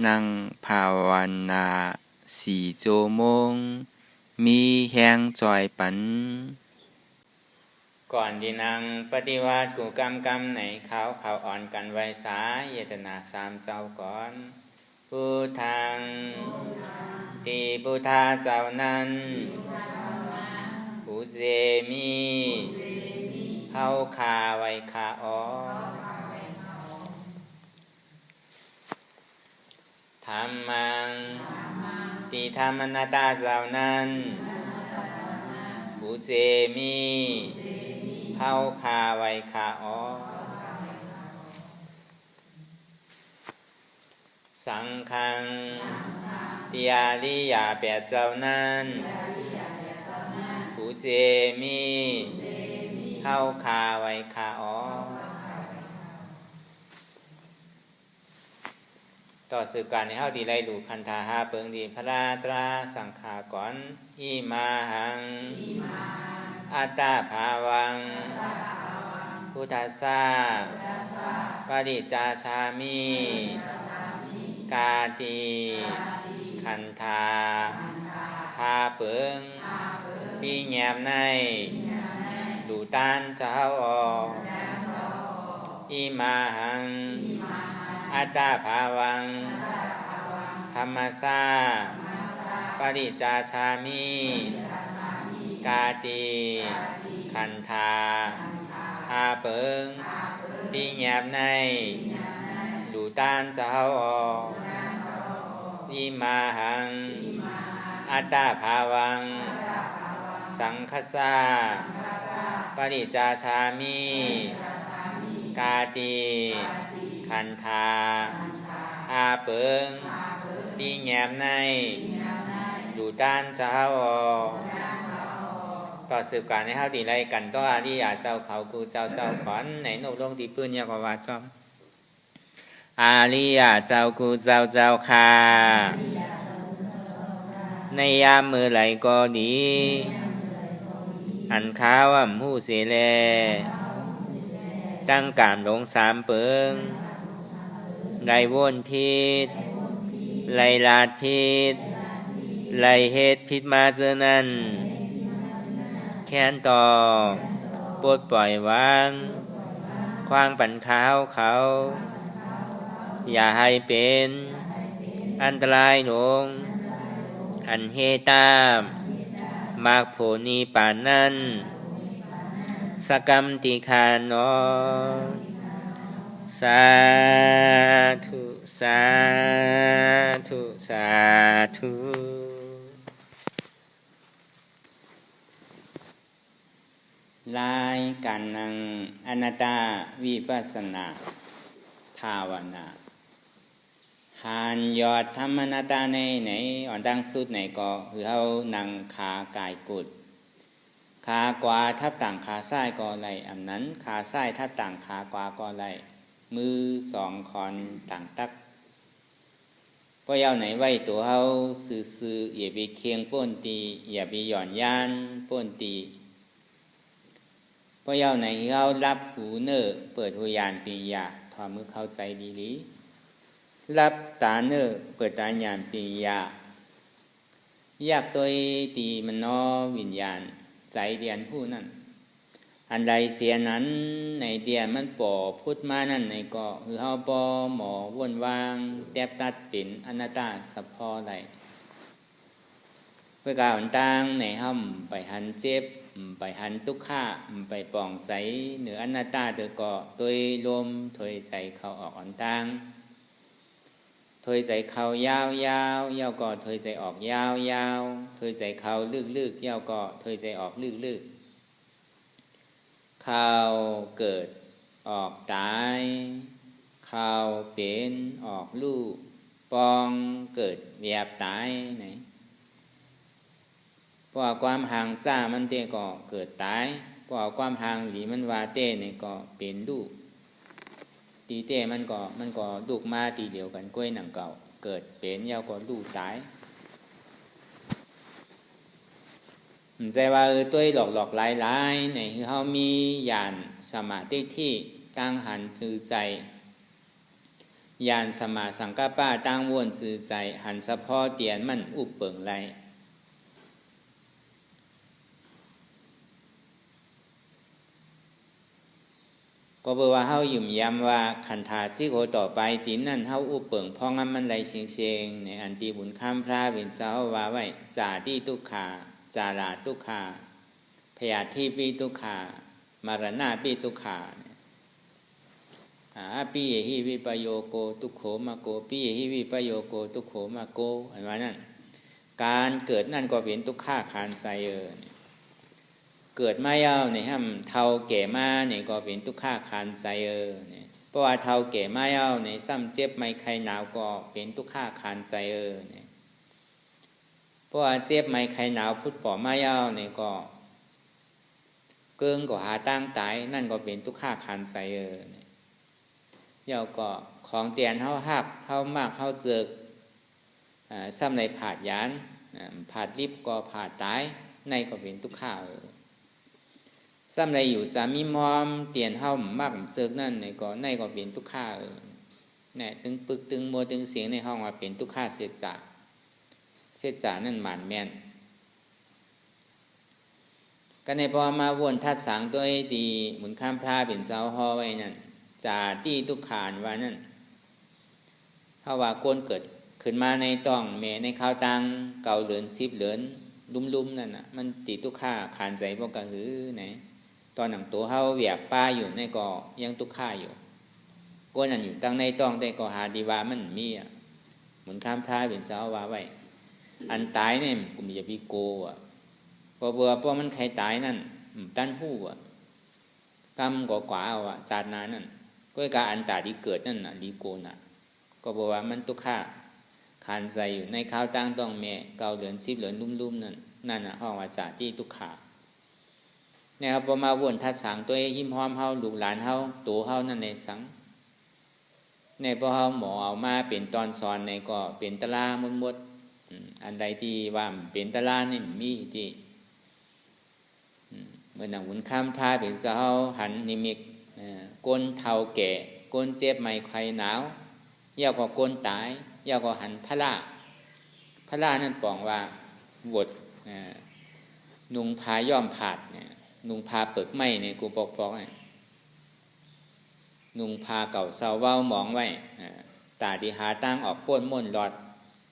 นั่งภาวนา4 ชั่วโมงมีแฮงจอยปันก่อนที่นั่งปฏิวัติกูกำในเขาอ่อนกันไว้สายเยตนา3 เจ้าก่อนพุทธังติพุทธาเจ้านั้นผู้เสมีเฮาคาไว้คาอ๋อธรรมังติธรรมนาตาเจ้านั้นผู้เสมีเฮาคาไว้คาอ๋อสังฆังติอาริยา8 เจ้านั้นผู้เสมีเฮาคาไว้คาอ๋อต่อสืบการในเฮาดีไลลูคันธาหาเปิงดีพระราตราสังขาก่อนอิมาหังอัตตาภาวังพุทธัสสะปริจจาชามิกาติคันธาพาเปิงปีแงบในดูตานเจ้าออกอิมาหังอัตตาภาวังธรรมสาปริจจาชามิกาติคันธาพาเปิงปีแงบในดูตานเจ้าออกอิมาหังอัตตาภาวังสังฆสาปริจจาชามิกาติคันธาพาเปิงปีแงบในดูตานเจ้าออกต่อสืบการในเฮาดีไลกันต่ออาริยาเจ้าเขากูเจ้าขอนในโนกลงที่ปื้นยากว่าจอมอาริยาเจ้ากูเจ้าค่ะในยามมือไหลก็ดีอันข้าวหูเสแลตั้งการลง3 เปิงไล่วนพิษไล่ลาดพิษไล่เฮ็ดพิษมาเจอนั้นแค้นต่อปลดปล่อยวางควางปันข้าวเขาอย่าให้เป็นอันตรายหนงอันเฮตามมากโผนีป่านนั้นสกรรมติคานอสาธุสาธุสาธุลายการนั่งอนัตตาวิปัสสนาภาวนาหานยอดธรรมนาตาในอ่อนดังสุดในก็คือเฮานั่งขากายกุดขากวาทับต่างขาซ้ายก็ไหลอันนั้นขาซ้ายทับต่างขากวาก็ไหลมือ2 คอนต่างตักก็ยาวไหนไว้ตัวเฮาซื่อๆอย่าไปเคียงป้นตีอย่าไปหย่อนย่านป้นตีก็ยาวไหนเฮารับหูเนอเปิดหูยานปียาถอดมือเข้าใจดีหลีรับตาเนอเปิดตาญาณปียาอยากตัวตีมันนอวิญญาณใจเดียนผู้นั้นอันใดเสียนั้นในเดียนมันป่อพุทธมานั่นในก็คือเฮาปอหมอวนวางแตบตัดเป็นอนัตตาสัพพอไหลเพื่อการต่างในห้อมไปหันเจ็บไปหันทุกข์ไปป่องใสเหนืออนัตตาเดอก็โดยลมถอยใจเข้าออกอ่อนต่างถอยใจเข้ายาวๆยาวก็ถอยใจออกยาวถอยใจเข้าลึกยาวก็ถอยใจออกลึกเข้าเกิดออกตายเข้าเป็นออกลูกปองเกิดเวียบตายไหนเพราะความห่างซ่ามันเตก็เกิดตายเพราะความห่างหลีมันว่าเต้นี่ก็เป็นลูกตีเต้มันก็ลูกมาตีเดียวกันกล้วยหนังเก่าเกิดเป็นยาวก็ลูกตายมันใจว่าตัวหลอกหลายในคือเฮามีญาณสมาธิที่ตั้งหันจือใจ ยานสมาสังกปะตั้งวนจือใจหันสะพอเตียนมันอุบเปิงไรก็บอกว่าเฮายุ่มย้ำว่าขันธาที่โกต่อไปตีนนั่นเฮาอุบเปิงพองั้นมันไหลเสียงในอันตีบุญข้ามพระเป็นเจ้าว่าไว้จาที่ทุกขาจาราทุกขาพยาธิปีทุกขามรณะปีทุกขาปีเยหิวิปโยโกทุกโขมาโกปีเยหิวิปโยโกทุกโขมาโกอันว่านั่นการเกิดนั่นก็เป็นทุกขาคานไซเกิดมาเย้าเนี่ยฮะเท่าแก่มาเนี่ยก็เป็นทุกขาคานไซเนี่ยเพราะว่าเท่าแก่มาเย้าเนี่ยซ้ำเจ็บไม่ใครหนาวก็เป็นทุกขาคานไซเนี่ยเพราะว่าเจ็บไม่ใครหนาวพุทธปอมาเย้าเนี่ยก็เกิงก็หาตั้งตายนั่นก็เป็นทุกขาคานไซเย้าก็ของเตียนเฮาหักเฮามากเฮาเจิกซ้ำในผาดยานผาดลิบก็ผาดตายในก็เป็นทุกขาซ้ำในอยู่สามีมอมเตียนเฮามากเจิกนั่นในก็เป็นทุกขาเนี่ยตึงปึกตึงมัวตึงเสียงในห้องว่าเป็นทุกขาเสียจ่านั่นหมานแม่นก็ในพอมาวนทัดสังด้วยดีหมุนข้ามพระเป็นเจ้าห่อไว้นั่นจาที่ทุกขานว่านั่นถ้าว่าโกนเกิดขึ้นมาในต้องแม่ในข้าวตังเก่าเหลือน10เหลือนลุ่มๆนั่นน่ะมันติทุกขาขานใจพวกกระหือไหนตอนหนังตัวเฮาเวียกป้าอยู่ในก็ยังทุกขาอยู่โกนนั่นอยู่ตั้งในต้องได้ก็หาดีว่ามันมีหมุนข้ามพระเป็นเจ้าว่าไว้อันตายเนี่ยกูมีจะพิโกพอเบื่อเพราะมันใครตายนั่นตั้นหู้กรรมก็กว่าจาดนานั่นก็การอันตาที่เกิดนั่นดีโกน่ะก็บอกว่ามันทุกขาคานใจอยู่ในข้าวตั้งต้องแม่เก่าเหลือน10เหลือนลุ่มๆนั่นห้องว่าจาที่ทุกขาเนี่ยครับพอมาวนทัดสังตัวหิมหอมเฮาลูกหลานเฮาตัวเฮานั่นในสังในพอเฮาหมอเอามาเป็นตอนสอนในก็เป็นตารางมดอันใดที่ว่าเป็นตารางนี่มีที่เมื่อหนังหุ่นข้ามพาเป็นเจ้าหันนิมิตก้นเท่าแก่ก้นเจ็บไม่ใครหนาวยาวก็ก้นตายยาวก็หันพระล่านั่นปองว่าบทนุงพาย่อมผาดเนี่ยนุงพาเปิกไม้เนี่ยกูปอกนุงพาเก่าเสาเว้ามองไว้ตาดีหาตั้งออกป้นม่นหลอด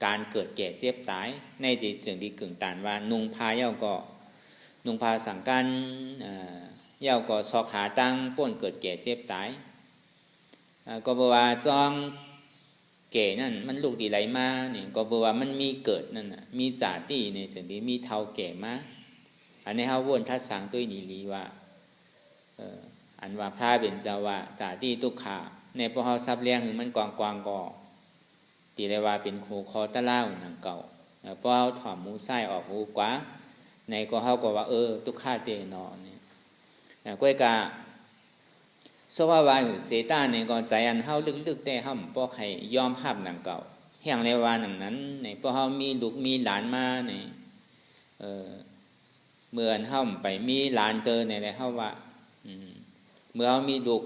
การเกิดแก่เจ็บตายในจิตจึงดีกึ่งตานว่านุงพาเย้าก็นุงพาสังกันเย้าก็ซอกหาตั้งป้นเกิดแก่เจ็บตายก็บอกว่าจองแก่นั่นมันลูกดีไหลมาเนี่ยก็บอกว่ามันมีเกิดนั่นน่ะมีจาติเนี่ยจึงดีมีเท่าแก่มาอันนี้เฮาวนทัดสังตัวนี้ลีว่าอันว่าพระเป็นเจ้าว่าจาติทุกขาในพอเฮาซับเลี้ยงถึงมันกวางก็ตีเลยว่าเป็นโคคอตะล่าหนังเก่าพอเฮาถอดมูไส้ออกหูกว่าในก็เฮาก็ว่าทุกขาเตนอเนี่ยก้อยกะสว่าวาอยู่เสตาเนี่ยก็ใจอันเฮาลึกๆแต่เฮาบ่ให้ยอมรับหนังเก่าแห่งเลยว่าหนังนั้นในพอเฮามีลูกมีหลานมาเนี่ยเมื่อเฮาไปมีหลานเตอเนี่ยแหละเฮาว่าเมื่อเฮามีลูก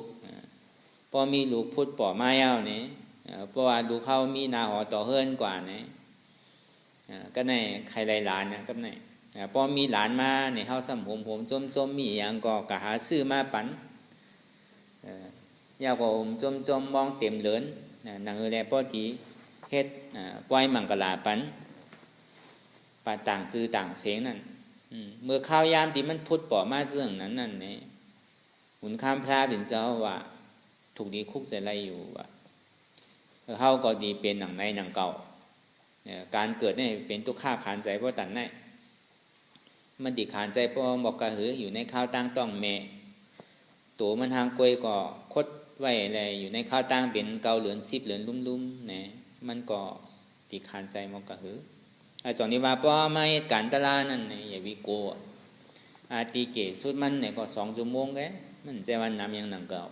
พอมีลูกพุทธป่อมาเย้าเนี่ยเพราะว่าลูกเฮามีนาหอต่อเฮิรนกว่าเนี่ยก็ในใครหลานเนี่ยก็ในพอมีหลานมาเนี่ยเฮาสำผมจมมีหยังก็หาซื้อมาปันยาวก็จมมองเต็มเหลือนนางแลพอดีเฮ็ดปล่อยมังกลาปันปาต่างจือต่างเสียงนั่นเมื่อข้าวยามที่มันพุทธป่อมาเรื่องนั้นเนี่ยหุ่นข้ามพระเป็นเจ้าว่าถูกดีคุกเสไรอยู่ว่าเฮาก็ดีเป็นหนังในหนังเก่าการเกิดนี่เป็นทุกข้าขานใจเพราะตันในมันดิขานใจเพราะบอกกระหืออยู่ในข้าวตั้งต้องแม่ตัวมันทางกล้วยก็คดไว้อะไรอยู่ในข้าวตั้งเป็นเกาเหลือน10เหลือนลุ่มๆเนี่ยมันก็ดิขานใจบอกกระหือไอ้ส่วนนี้ว่าเพราะไม่การตลาดนั่นเนี่ยอย่าวิโกอาตีเกศสุดมันเนี่ยก็2 ชั่วโมงแกมันใจวันน้ำยังหนังเก่า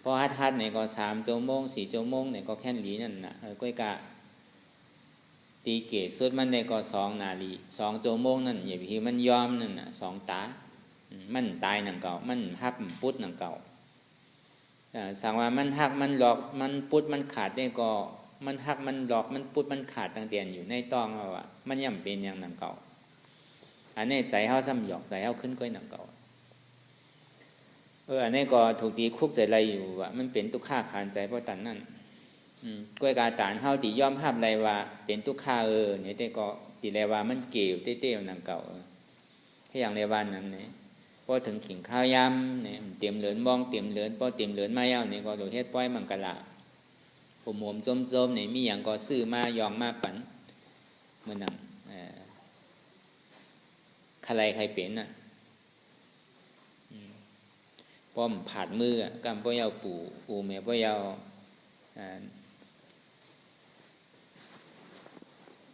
พอฮัดเนี่ยก็3 ชั่วโมง4 ชั่วโมงเนี่ยก็แค่หลีนั่นน่ะกล้วยกะตีเกศสุดมันเนี่ยก็2 นาที2 ชั่วโมงนั่นอย่าพี่มันยอมนั่นน่ะ2 ตามันตายหนังเก่ามันฮับพุทธหนังเก่า สั่งว่ามันหักมันหลอกมันปุดมันขาดได้ก็มันหักมันหลอกมันปุดมันขาดต่างเตียนอยู่ในต้องว่ามันย่ำเป็นอย่างนั้นเก่าอันนี้ใจเฮาซ้ำหยอกใจเฮาขึ้นก้อยหนังเก่าอันนี้ก็ถูกตีคุกใจไรอยู่ว่ามันเป็นทุกข้าขานใจเพราะตันนั่นก้อยกาตานเฮาตีย่อมห้ามไรว่าเป็นทุกข้าเนี่ยแต่ก็ตีไรว่ามันเกี่ยวเต้ๆหนังเก่าที่อย่างในวันนั้นเนี่ยพอถึงขิงข้าวยำเนี่ยเตรียมเหลือนมองเตรียมเหลือนพอเตรียมเหลือนมาเย้าเนี่ยก็โดยเฮ็ดป้อยมังกรละผมหมจมๆเนี่ยมีอย่างก็ซื้อมายองมาปันเมื่อนั้นใครใครเป็นน่ะป้อมผาดมือกำป้อยเอาปู่แม่ป้อยเอา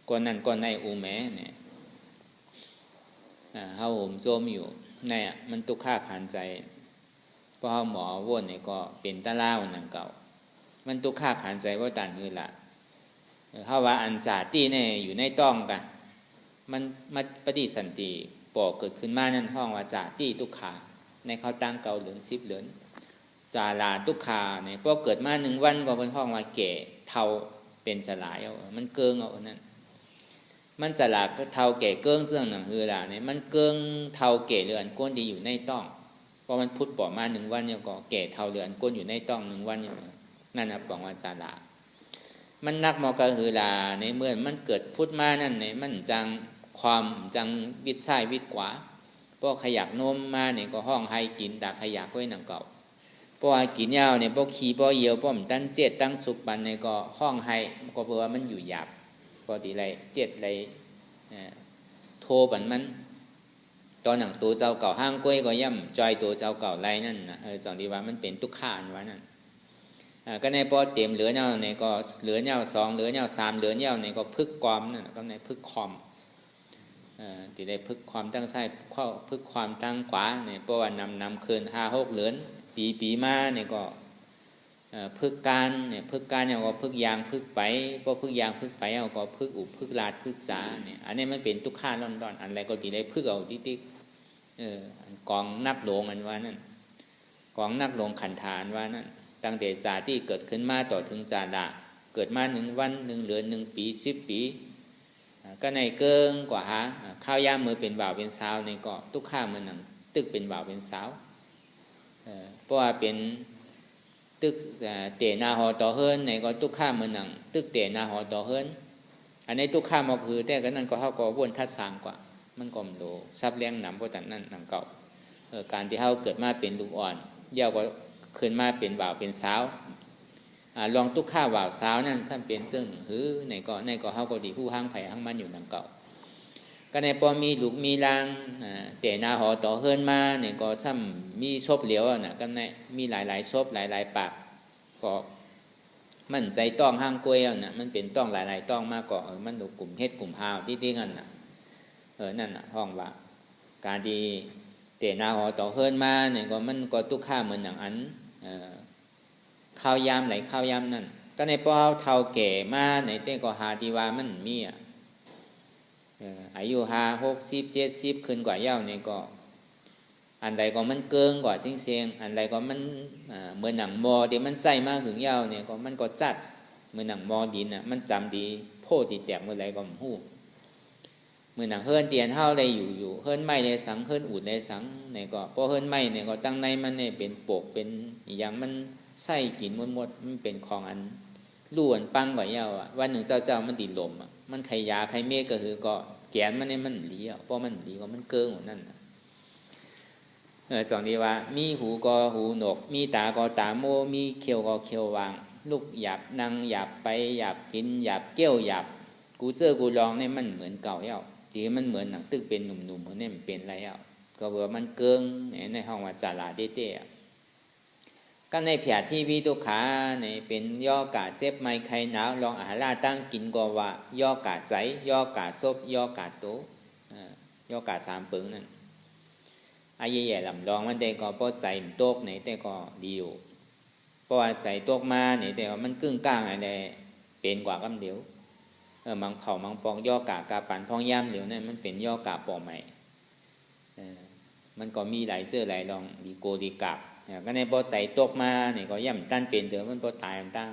ก้อนนั่นก้อนในอูแม่เนี่ยเฮาห่มโจมอยู่เนี่ยมันตุกข้าขานใจเพราะหมอวนเนี่ยก็เป็นตะล่าวันนั้นเก่ามันตุกข้าขานใจว่าตันคือละเฮาว่าอันจาตี้เนี่ยอยู่ในต้องกันมันปฏิสันติปอเกิดขึ้นมานั่นห้องว่าจาตี้ตุกขาในเขาตั้งเก่าเหลือน10เหลือนจาลาตุกขาเนี่ยพอเกิดมา1วันก็เป็นห้องว่าแก่เท่าเป็นจลายเอามันเกิงเอานั่นมันจะหลักเท่าแก่เกิ้งเสื่องหนังฮือหล่ะเนี่ยมันเกิ้งเท่าแก่เรือนก้นดีอยู่ในต้องเพราะมันพุทธปอมา1วันเนี่ยก็แก่เท่าเรือนก้นอยู่ในต้อง1วันเนี่ยนั่นนะปองวันจาลามันนักมอกระฮือหล่ะในเมื่อมันเกิดพุทธมานั่นเนี่ยมันจังความจังวิดไส้วิดขวาเพราะขยักโน้มมาเนี่ยก็ห้องให้กินตาขยักไว้หนังเก่าเพราะว่ากินยาวเนี่ยพวกขี้พวกเยียวพวกมันตั้งเจ็ดตั้งสุกปันเนี่ยก็ห้องให้ก็เพราะว่ามันอยู่หยาบปกติไรเจ็ดไรโทบันมันตอนหนังตัวเจ้าเก่าห้างกล้วยก็ย่ำจอยตัวเจ้าเก่าไรนั่นนะสองดีว่ามันเป็นทุกข้านวะนั่นก็ในพอเต็มเหลือเน่าเนี่ยก็เหลือเน่า2เหลือเน่า3เหลือเน่าเนี่ยก็พึกความนั่นก็ในพึกความตีได้พึกความตั้งไส้พึกความตั้งขวาเนี่ยเพราะว่านำคืน5-6เหลือนปีมาเนี่ยก็พึกการเนี่ยพึกการเนี่ยก็พึกยางพึกไปพอพึกยางพึกไปเอาก็พึกอุบพึกลาดพึกจ๋าเนี่ยอันนี้มันเป็นทุกข้าร่อนๆอันไรก็ตีได้พึกเอาติ๊กกองนับหลงอันว่านั่นกองนับหลงขันธานว่านั่นตั้งแต่จาที่เกิดขึ้นมาต่อถึงจาละเกิดมา1วัน1เหลือน1ปี10ปีก็ในเกิงกว่าหาข้าวยามมือเป็นบ่าวเป็นสาวในก็ทุกข้ามันหนังตึกเป็นบ่าวเป็นสาวเพราะว่าเป็นตึกเตนาหอต่อเฮิรนในก็ทุกข้ามันหนังตึกเตนาหอต่อเฮิรนอันนี้ทุกข้ามก็คือแต่ก็นั่นก็เขาก็วนทัดสางกว่ามันก็มโลซับเลี้ยงหนำเพราะแต่นั่นหนังเก่าการที่เขาเกิดมาเป็นลูกอ่อนเย่าก็ขึ้นมาเป็นบ่าวเป็นสาวลองทุกข้าบ่าวสาวนั่นซ้ำเป็นซึ่งหือในก็เขาก็ดีผู้ห้างไผ่ห้างมันอยู่หนังเก่าก็ในพอมีลูกมีลางแต่นาหอต่อเฮิรนมาเนี่ยก็ซ้ำมีชบเหลียวน่ะก็ในมีหลายๆชบหลายๆปากก็มันใจต้องห้างกล้วยน่ะมันเป็นต้องหลายๆต้องมากกว่ามันดูกลุ่มเฮ็ดกลุ่มหาวที่กันน่ะนั่นน่ะห้องว่าการที่แต่นาหอต่อเฮิรนมาเนี่ยก็มันก็ทุกข้าเหมือนอย่างอันข้าวยามไหลข้าวยามนั่นก็ในพอเท่าแก่มาในเต้ก็หาดีว่ามันมีอายุ50 60ขึ้นกว่าเย้าเนี่ยก็อันใดก็มันเกิงกว่าเสียงอันใดก็มันเหมือนหนังมอที่มันใจมากถึงเย้าเนี่ยก็มันก็จัดเหมือนหนังมอดินน่ะมันจำดีโพติแตกเมื่อไรก็หู้เหมือนหนังเฮิรนเตียนเฮาได้อยู่เฮิรนไม้ในสังเฮิรนอูดในสังเนี่ยก็พอเฮิรนไม้เนี่ยก็ตั้งในมันเนี่ยเป็นปกเป็นอย่างมันไส้กินหมดมันเป็นของอันล้วนปังกว่าเย้าวันหนึ่งเจ้ามันติดลมมันไขยาไขเมฆก็คือก็แกนมันเนี่ยมันหลีเพราะมันหลีก็มันเกิงหมดนั่นสองนี้ว่ามีหูก็หูหนกมีตาก็ตาโมมีเขียวก็เขียววางลูกหยาบนั่งหยาบไปหยาบกินหยาบเกี้ยวหยาบกูเจอกูลองเนี่ยมันเหมือนเก่าเย้าทีมันเหมือนหนังตึกเป็นหนุ่มๆเนี่ยมันเป็นอะไรเย้าก็เบื่อมันเกิงในห้องว่าจาราเต้ก็ในแผลที่วิตุขาเนี่ยเป็นย่อกาเจ็บไม้ไข้หนาวลองอาหารตั้งกินก็ว่าย่อกาใจย่อกาซบย่อกาโตย่อกา3ปึงนั่นไอ้ใหญ่ๆลำลองมันได้ก็พอใส่โต๊ะไหนแต่ก็ดีอยู่เพราะว่าใส่โต๊ะมาเนี่ยแต่ว่ามันกึ่งกลางอะไรเป็นกว่ากำเดียวมังเผามังปองย่อกากาปั่นพองย่ำเหลียวนั่นมันเป็นย่อกาปอใหม่มันก็มีหลายเสื้อหลายรองดีโกดีกาบ ก็ในบ่ใส่ตกมาเนี่ยก็ย่ำตั้นเป็นเถอะมันบ่ตายตั้ง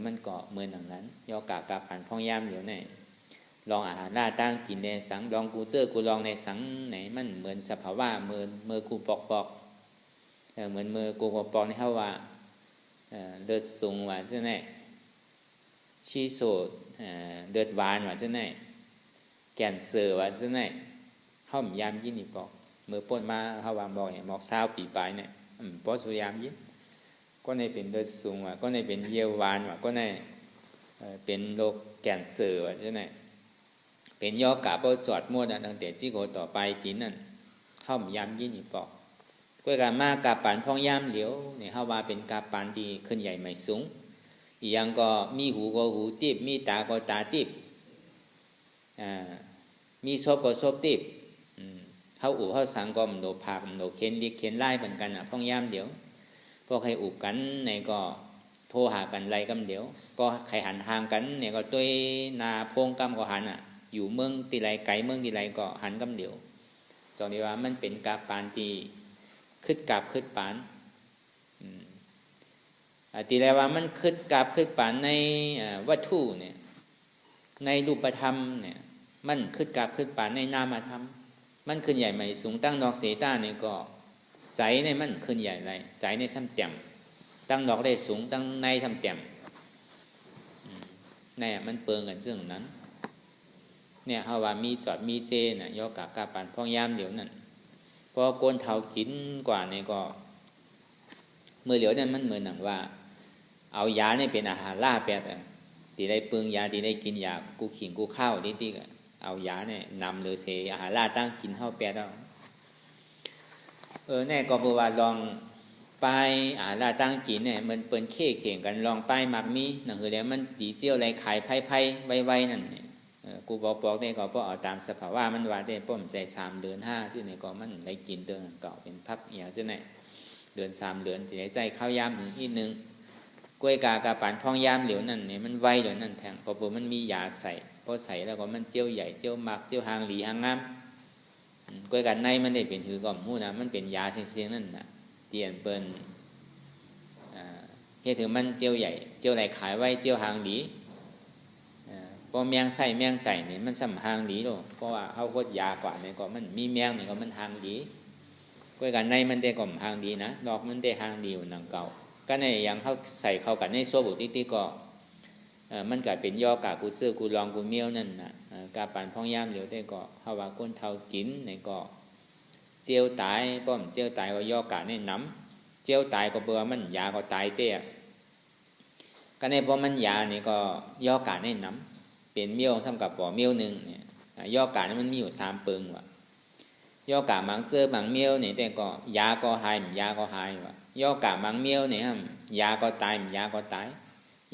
มันก็เหมือนอย่างนั้นยอกากาผ่านพ่องย่ำเดี๋ยวนี้ลองอาหารล่าตั้งกินในสังลองกูเจอกูลองในสังไหนมันเหมือนสภาวะเหมือนกูปอกเหมือนมือกูปอกในเฮาว่าเลือดสูงว่าจังได๋ชีโซเลือดหวานว่าจังได๋แก่นเสือว่าจังได๋เฮาย่ำยินนี่ปอกมือป่นมาเฮาว่าบอกหมอก20ปีปลายเนี่ยบ่สุยามยินก็ในเป็นเลือดสูงว่าก็ในเป็นเยี่ยวหวานว่าก็ในเป็นโรคแก่นเสือว่าจังได๋เป็นยอกะบ่จอดมั่วตั้งแต่จิโกต่อไปกินนั่นเฮาย่ำยินนี่ปอกกวยกามากาปันพ่องย่ำเหลียวเนี่ยเฮาว่าเป็นกาปันที่ขึ้นใหญ่ไม่สูงอีกอย่างก็มีหูก็หูติบมีตาก็ตาติบมีศพก็ศพติบเฮาอู่เฮาสังก็มันโดภาคมันโดเข็นดิเข็นไล่เหมือนกันพ่องย่ำเดี๋ยวพวกใครอู่กันในก็โทรหากันไล่กันเดี๋ยวก็ใครหันทางกันเนี่ยก็ต้วยนาโพงกำก็หันอยู่เมืองตีไรไกลเมืองตีไรก็หันกันเดี๋ยวจองนี้ว่ามันเป็นกาปันที่คึดกาบคึดปานตีแลว่ามันคึดกาบคึดปานในวัตถุเนี่ยในรูปธรรมเนี่ยมันคึดกาบคึดปานในนามธรรมมันขึ้นใหญ่ใหม่สูงตั้งดอกเสตาเนี่ยก็ใสในมันขึ้นใหญ่ไรใสในซ้ำแจ่มตั้งดอกได้สูงตั้งในซ้ำแจ่มนี่มันเปิงกันซึ่งนั้นเนี่ยเฮาว่ามีจอดมีเจน่ะยอกากาปันพ่องยามเดี๋ยวนั้นพอโกนเฒ่ากินกว่านี่ก็มื้อเหลียวนั้นมันเหมือนหนังว่าเอายาเนี่ยเป็นอาหารล่าแปดที่ได้ปึงยาที่ได้กินยากูขิงกูข้าวนิดๆเอายาเนี่ยนำเลยเสอาหารล่าตั้งกินเฮาแปดเอาแน่ก็บ่ว่าลองไปอาหารล่าตั้งกินเนี่ยมันเปิ้นเข่งกันลองไปมักมีนั่นคือแล้วมันดีเจียวไรขายไผไวๆนั่นกูบอกได้ก็บ่เอาตามสภาวะมันว่าได้ป้อมใจ3เดือน5ซื่อนี่ก็มันได้กินเดือนเก่าเป็นพักอีหยังซื่อนี่เดือน3เดือนสิได้ใจข้าวยามอีกนึงกล้วยกากาปานพ่องยามเหลียวนั่นนี่มันไวเหลียวนั่นแทงเพราะมันมียาใส่พอใส่แล้วก็มันเจียวใหญ่เจียวมักเจียวหางหลีหางงามกล้วยกันในมันได้เป็นถือก่อมฮู้นะมันเป็นยาเสียงๆนั่นน่ะเตียนเปิ้นเฮ็ดถึงมันเจียวใหญ่เจียวไหลขายไว้เจียวหางหลีพอแมงไส้แมงไก่เนี่ยมันสัมหางดีโลเพราะว่าเขาก็ยากว่าเนี่ยก็มันมีแมงเนี่ยก็มันหางดีกล้วยกันในมันได้ก็หางดีนะดอกมันได้หางดีหนังเก่าก็ในอย่างเขาใส่เข้ากันในโซบุติก็มันกลายเป็นยอกากูเสื้อกูลองกูเมียวนั่นนะกาปันพ่องย่ามเหลียวได้ก็เขาว่าก้นเทากินเนี่ยก็เจียวตายป้อมเจียวตายว่ายอกาเนี่ยน้ำเจียวตายก็เบื่อมันยาก็ตายเตี้ยก็ในพอมันยาเนี่ยก็ยอกาเนี่ยน้ำเป็นเมียวซ้ำกับบ่อเมียวหนึ่งเนี่ยย่อกาเนี่ยมันมีอยู่3เปิงว่ะย่อกามังเสื้อมังเมียวเนี่ยแต่ก็ยาก็หายยาก็หายว่ะย่อกามังเมียวเนี่ยยาก็ตายยาก็ตาย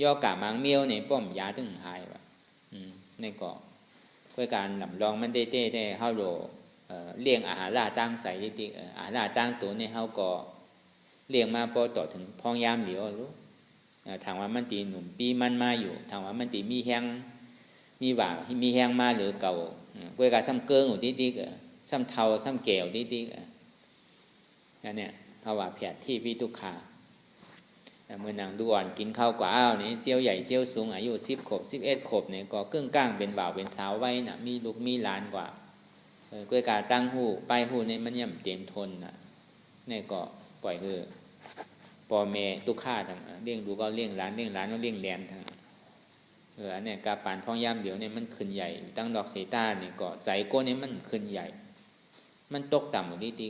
ย่อกามังเมียวเนี่ยป้อมยาถึงหายว่ะนี่ก็เพื่อการลำลองมันได้เฮาโลเลี้ยงอาหารล่าตั้งใส่ดิอาหารล่าตั้งตัวเนี่ยเฮาก็เลี้ยงมาพอต่อถึงพ่องยามเหลียวรู้ทางว่ามันตีหนุ่มปีมันมาอยู่ทางว่ามันตีมีแห้งมีว่ามีแห้งมาหรือเก่าเพื่อการซ้ำเกิงอยู่ดิซ้ำเทาซ้ำแก้วดินั่นเนี่ยภาวะแผดที่วิทุกขาเมื่อนางดูอ่อนกินข้าวกว่าอ้าวนี่เจียวใหญ่เจียวสูงอายุ10 ขวบ11 ขวบเนี่ยก็กึ่งกลางเป็นบ่าวเป็นสาวไว้น่ะมีลูกมีหลานกว่าเพื่อการตั้งหูป้ายหูนี่มันย่ำเต็มทนน่ะนี่ก็ปล่อยคือพ่อแม่ทุกข้าทั้งเลี้ยงดูก็เลี้ยงหลานก็เลี้ยงแหลนทั้งอันนี้กาปานพ่องย่ำเดี๋ยวเนี่ยมันขึ้นใหญ่ตั้งดอกเสตาเนี่ยก็ใจโก้เนี่ยมันขึ้นใหญ่มันตกต่ำอยู่ดิ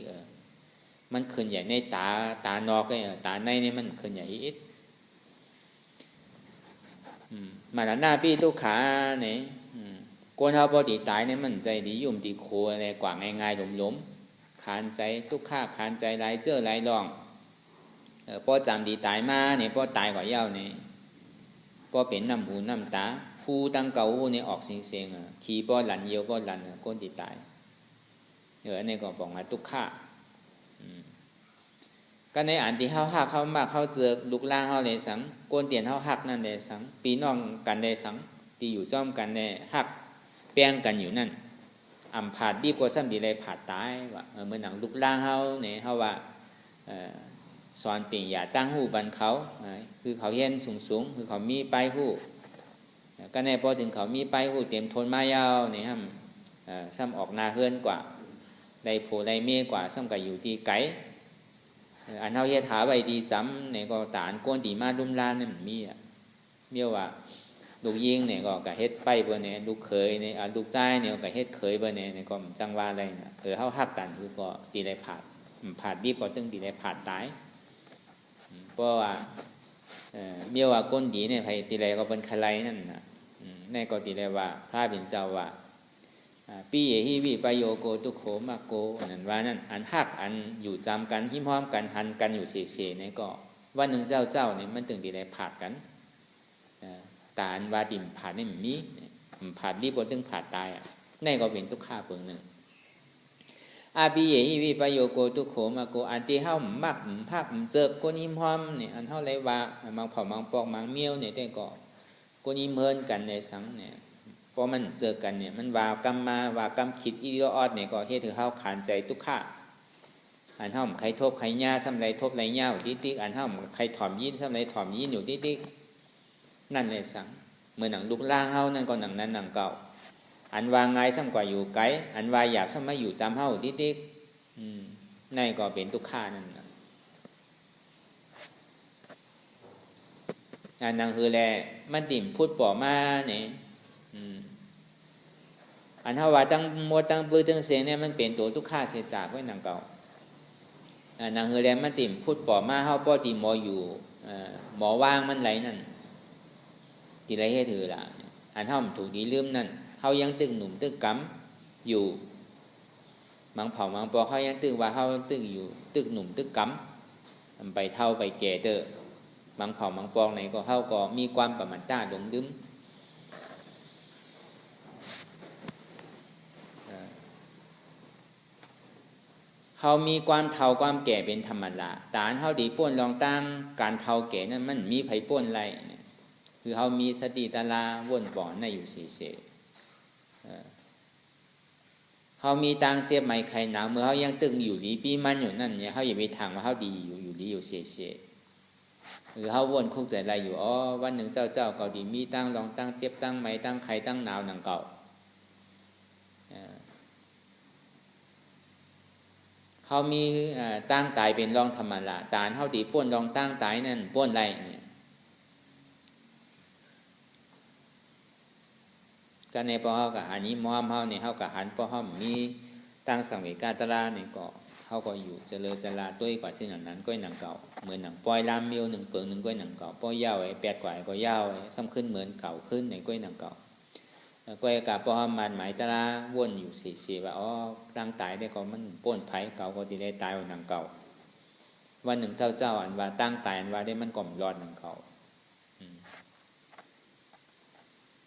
มันขึ้นใหญ่ในตานอกเนี่ยตาในเนี่ยมันขึ้นใหญ่อีกมาหน้าพี่ทุกขาเนี่ยโกนเฮาพอดีตายเนี่ยมันใจดียุ่มดีโคอะไรกว่าง่ายๆหล้มขานใจทุกข้าขานใจไรเจอไรลองพอจำดีตายมาเนี่ยพอตายกว่าเย้าเนี่ยพอเป็นน้ำหูน้ำตาผู้ตั้งเก่าเนี่ยออกเสียงขี่พอหลันเยียวพอหลันก้นดีตายอันนี้ก็บอกมาทุกข้าก็ในอันที่เฮาหักเฮามากเฮาเสือกลุกล่างเฮาเลยสังโกนเตียนเฮาหักนั่นเลยสังปีน้องกันได้สังที่อยู่ซ่อมกันได้หักแป้งกันอยู่นั่นผาดดีกว่าซ้ำดีเลยผาดตายว่าเมื่อหนังลุกล่างเฮาเนี่ยเฮาว่า สอนปิงอย่าตั้งหูบันเขาคือเขาเย็นสูงคือเขามีปลายหูก็ในพอถึงเขามีปลายหูเต็มทนมายาวนี่ฮะซ้ำออกนาเฮือนกว่าได้โผได้เมกว่าซ้ำกับอยู่ที่ไกลอันเฮาเฮ็ดหาไว้ดีซ้ำเนี่ยก็ตานก้นตีมาลุ่มลานนี่มันมีเมี่ยวว่าลูกยิงเนี่ยก็เฮ็ดไปบ่เนี่ยลูกเขยเนี่ยลูกชายเนี่ยก็เฮ็ดเขยบ่เนี่ยก็จังว่าอะไรน่ะเฮาฮักกันคือก็ตีได้ผาดดีก็ตึงตีได้ผาดตายเพราะว่าเมี่ยวว่าก้นดีเนี่ยไผตีไรก็เป็นใครนั่นน่ะในก็ตีได้ว่าพระเป็นเจ้าว่าปีเยหิวิปโยโกตุโขมาโกนั่นว่านั่นอันฮักอันอยู่จำกันหิมห้อมกันหันกันอยู่เฉยๆเนี่ยก็วันหนึ่งเจ้าเนี่ยมันถึงตีได้ผาดกันตาอันว่าติ่มผาดนี่มีผาดดีกว่าตึงผาดตายในก็เป็นทุกข้าเปิงหนึ่งอาปีเยหิวิปโยโกตุโขมาโกอันที่เฮามักภาคเจิบก้นหิมห้อมเนี่ยอันเฮาเลยว่ามังเผามังปอกมังเมียวเนี่ยแต่ก็ก้นหิมเฮินกันในสังเนี่ยพอมันเจอกันเนี่ยมันว่ากรรมมาว่ากรรมคิดอีออดเนี่ยก็เฮ็ดให้เฮาขานใจทุกข้าอันเฮาใครทบใครย่าซ้ำไรทบไรย่าอยู่ติ๊กอันเฮาใครถ่อมยินซ้ำไรถ่อมยินอยู่ติ๊กนั่นเลยสังเมื่อหนังลูกล่างเฮานั่นก็หนังนั้นหนังเก่าอันว่าไงซ้ำกว่าอยู่ไกลอันว่าอยากซ้ำมาอยู่จำเฮาติ๊กนั่นก็เป็นทุกข้านั่นอันนั้นคือแลมันติ่มพูดป่อมาเนี่ยอันเท่าว่าตั้งมัวตั้งปื้อตั้งเสียงเนี่ยมันเป็นตัวทุกข้าเสียจากไว้หนังเก่านางเฮแลมันติ่มพูดป่อมาเฮาป้อตีหมออยู่หมอว่างมันไหลนั่นตีไรให้ถือละอันเท่าถูกดีลืมนั่นเฮายังตึงหนุ่มตึงกำอยู่มังเผามังปอเขายังตึงว่าเฮาตึงอยู่ตึงหนุ่มตึงกำไปเท่าไปแก่เตอมังเผามังปองไหนก็เฮาก็มีความประมาทต้าดงดึ้มเขามีความเฒ่าความแก่เป็นธรรมดาแต่อันเขาดีป้วนลองตั้งการเฒ่าแก่นั้นมันมีไผป้วนไรคือเขามีสติตาลาวนบ่อนในอยู่เฉยๆเขามีตังเจ็บไหมใครหนาวเมื่อเขายังตึงอยู่ดีปีมันอยู่นั่นเนี่ยเขาอย่าไปทางว่าเขาดีอยู่ดีอยู่เฉยๆหรือเขาวนคุกใจอะไรอยู่วันหนึ่งเจ้าก็ดีมีตั้งลองตั้งเจ็บตั้งไหมตั้งใครตั้งหนาวหนังเก่าเขามีตั้งตายเป็นรองธรรมดาตานเขาตีป้วนรองตั้งตายนั่นป้วนไรเนี่ยก็ในพอเขากับอันนี้มอมเขาเนี่ยเขากับหันพอเขามีตั้งสังเวกาตราเนี่ยก็เขาก็อยู่เจริญจราด้วยกว่าเช่นนั้นก็หนังเก่าเหมือนหนังปอยลามมิวหนึ่งเปิงหนึ่งก็หนังเก่าปอยยาวไอ้แปดกว่าก็ยาวไอ้ซ้ำขึ้นเหมือนเก่าขึ้นในก็หนังเก่าก็กับพอมันหมายตราวนอยู่สี่ว่าตั้งตายได้ก็มันป้นไผ่เก่าก็ดีได้ตายวันหนังเก่าวันหนึ่งเจ้าอันว่าตั้งตายอันว่าได้มันก่อมรอดหนังเก่า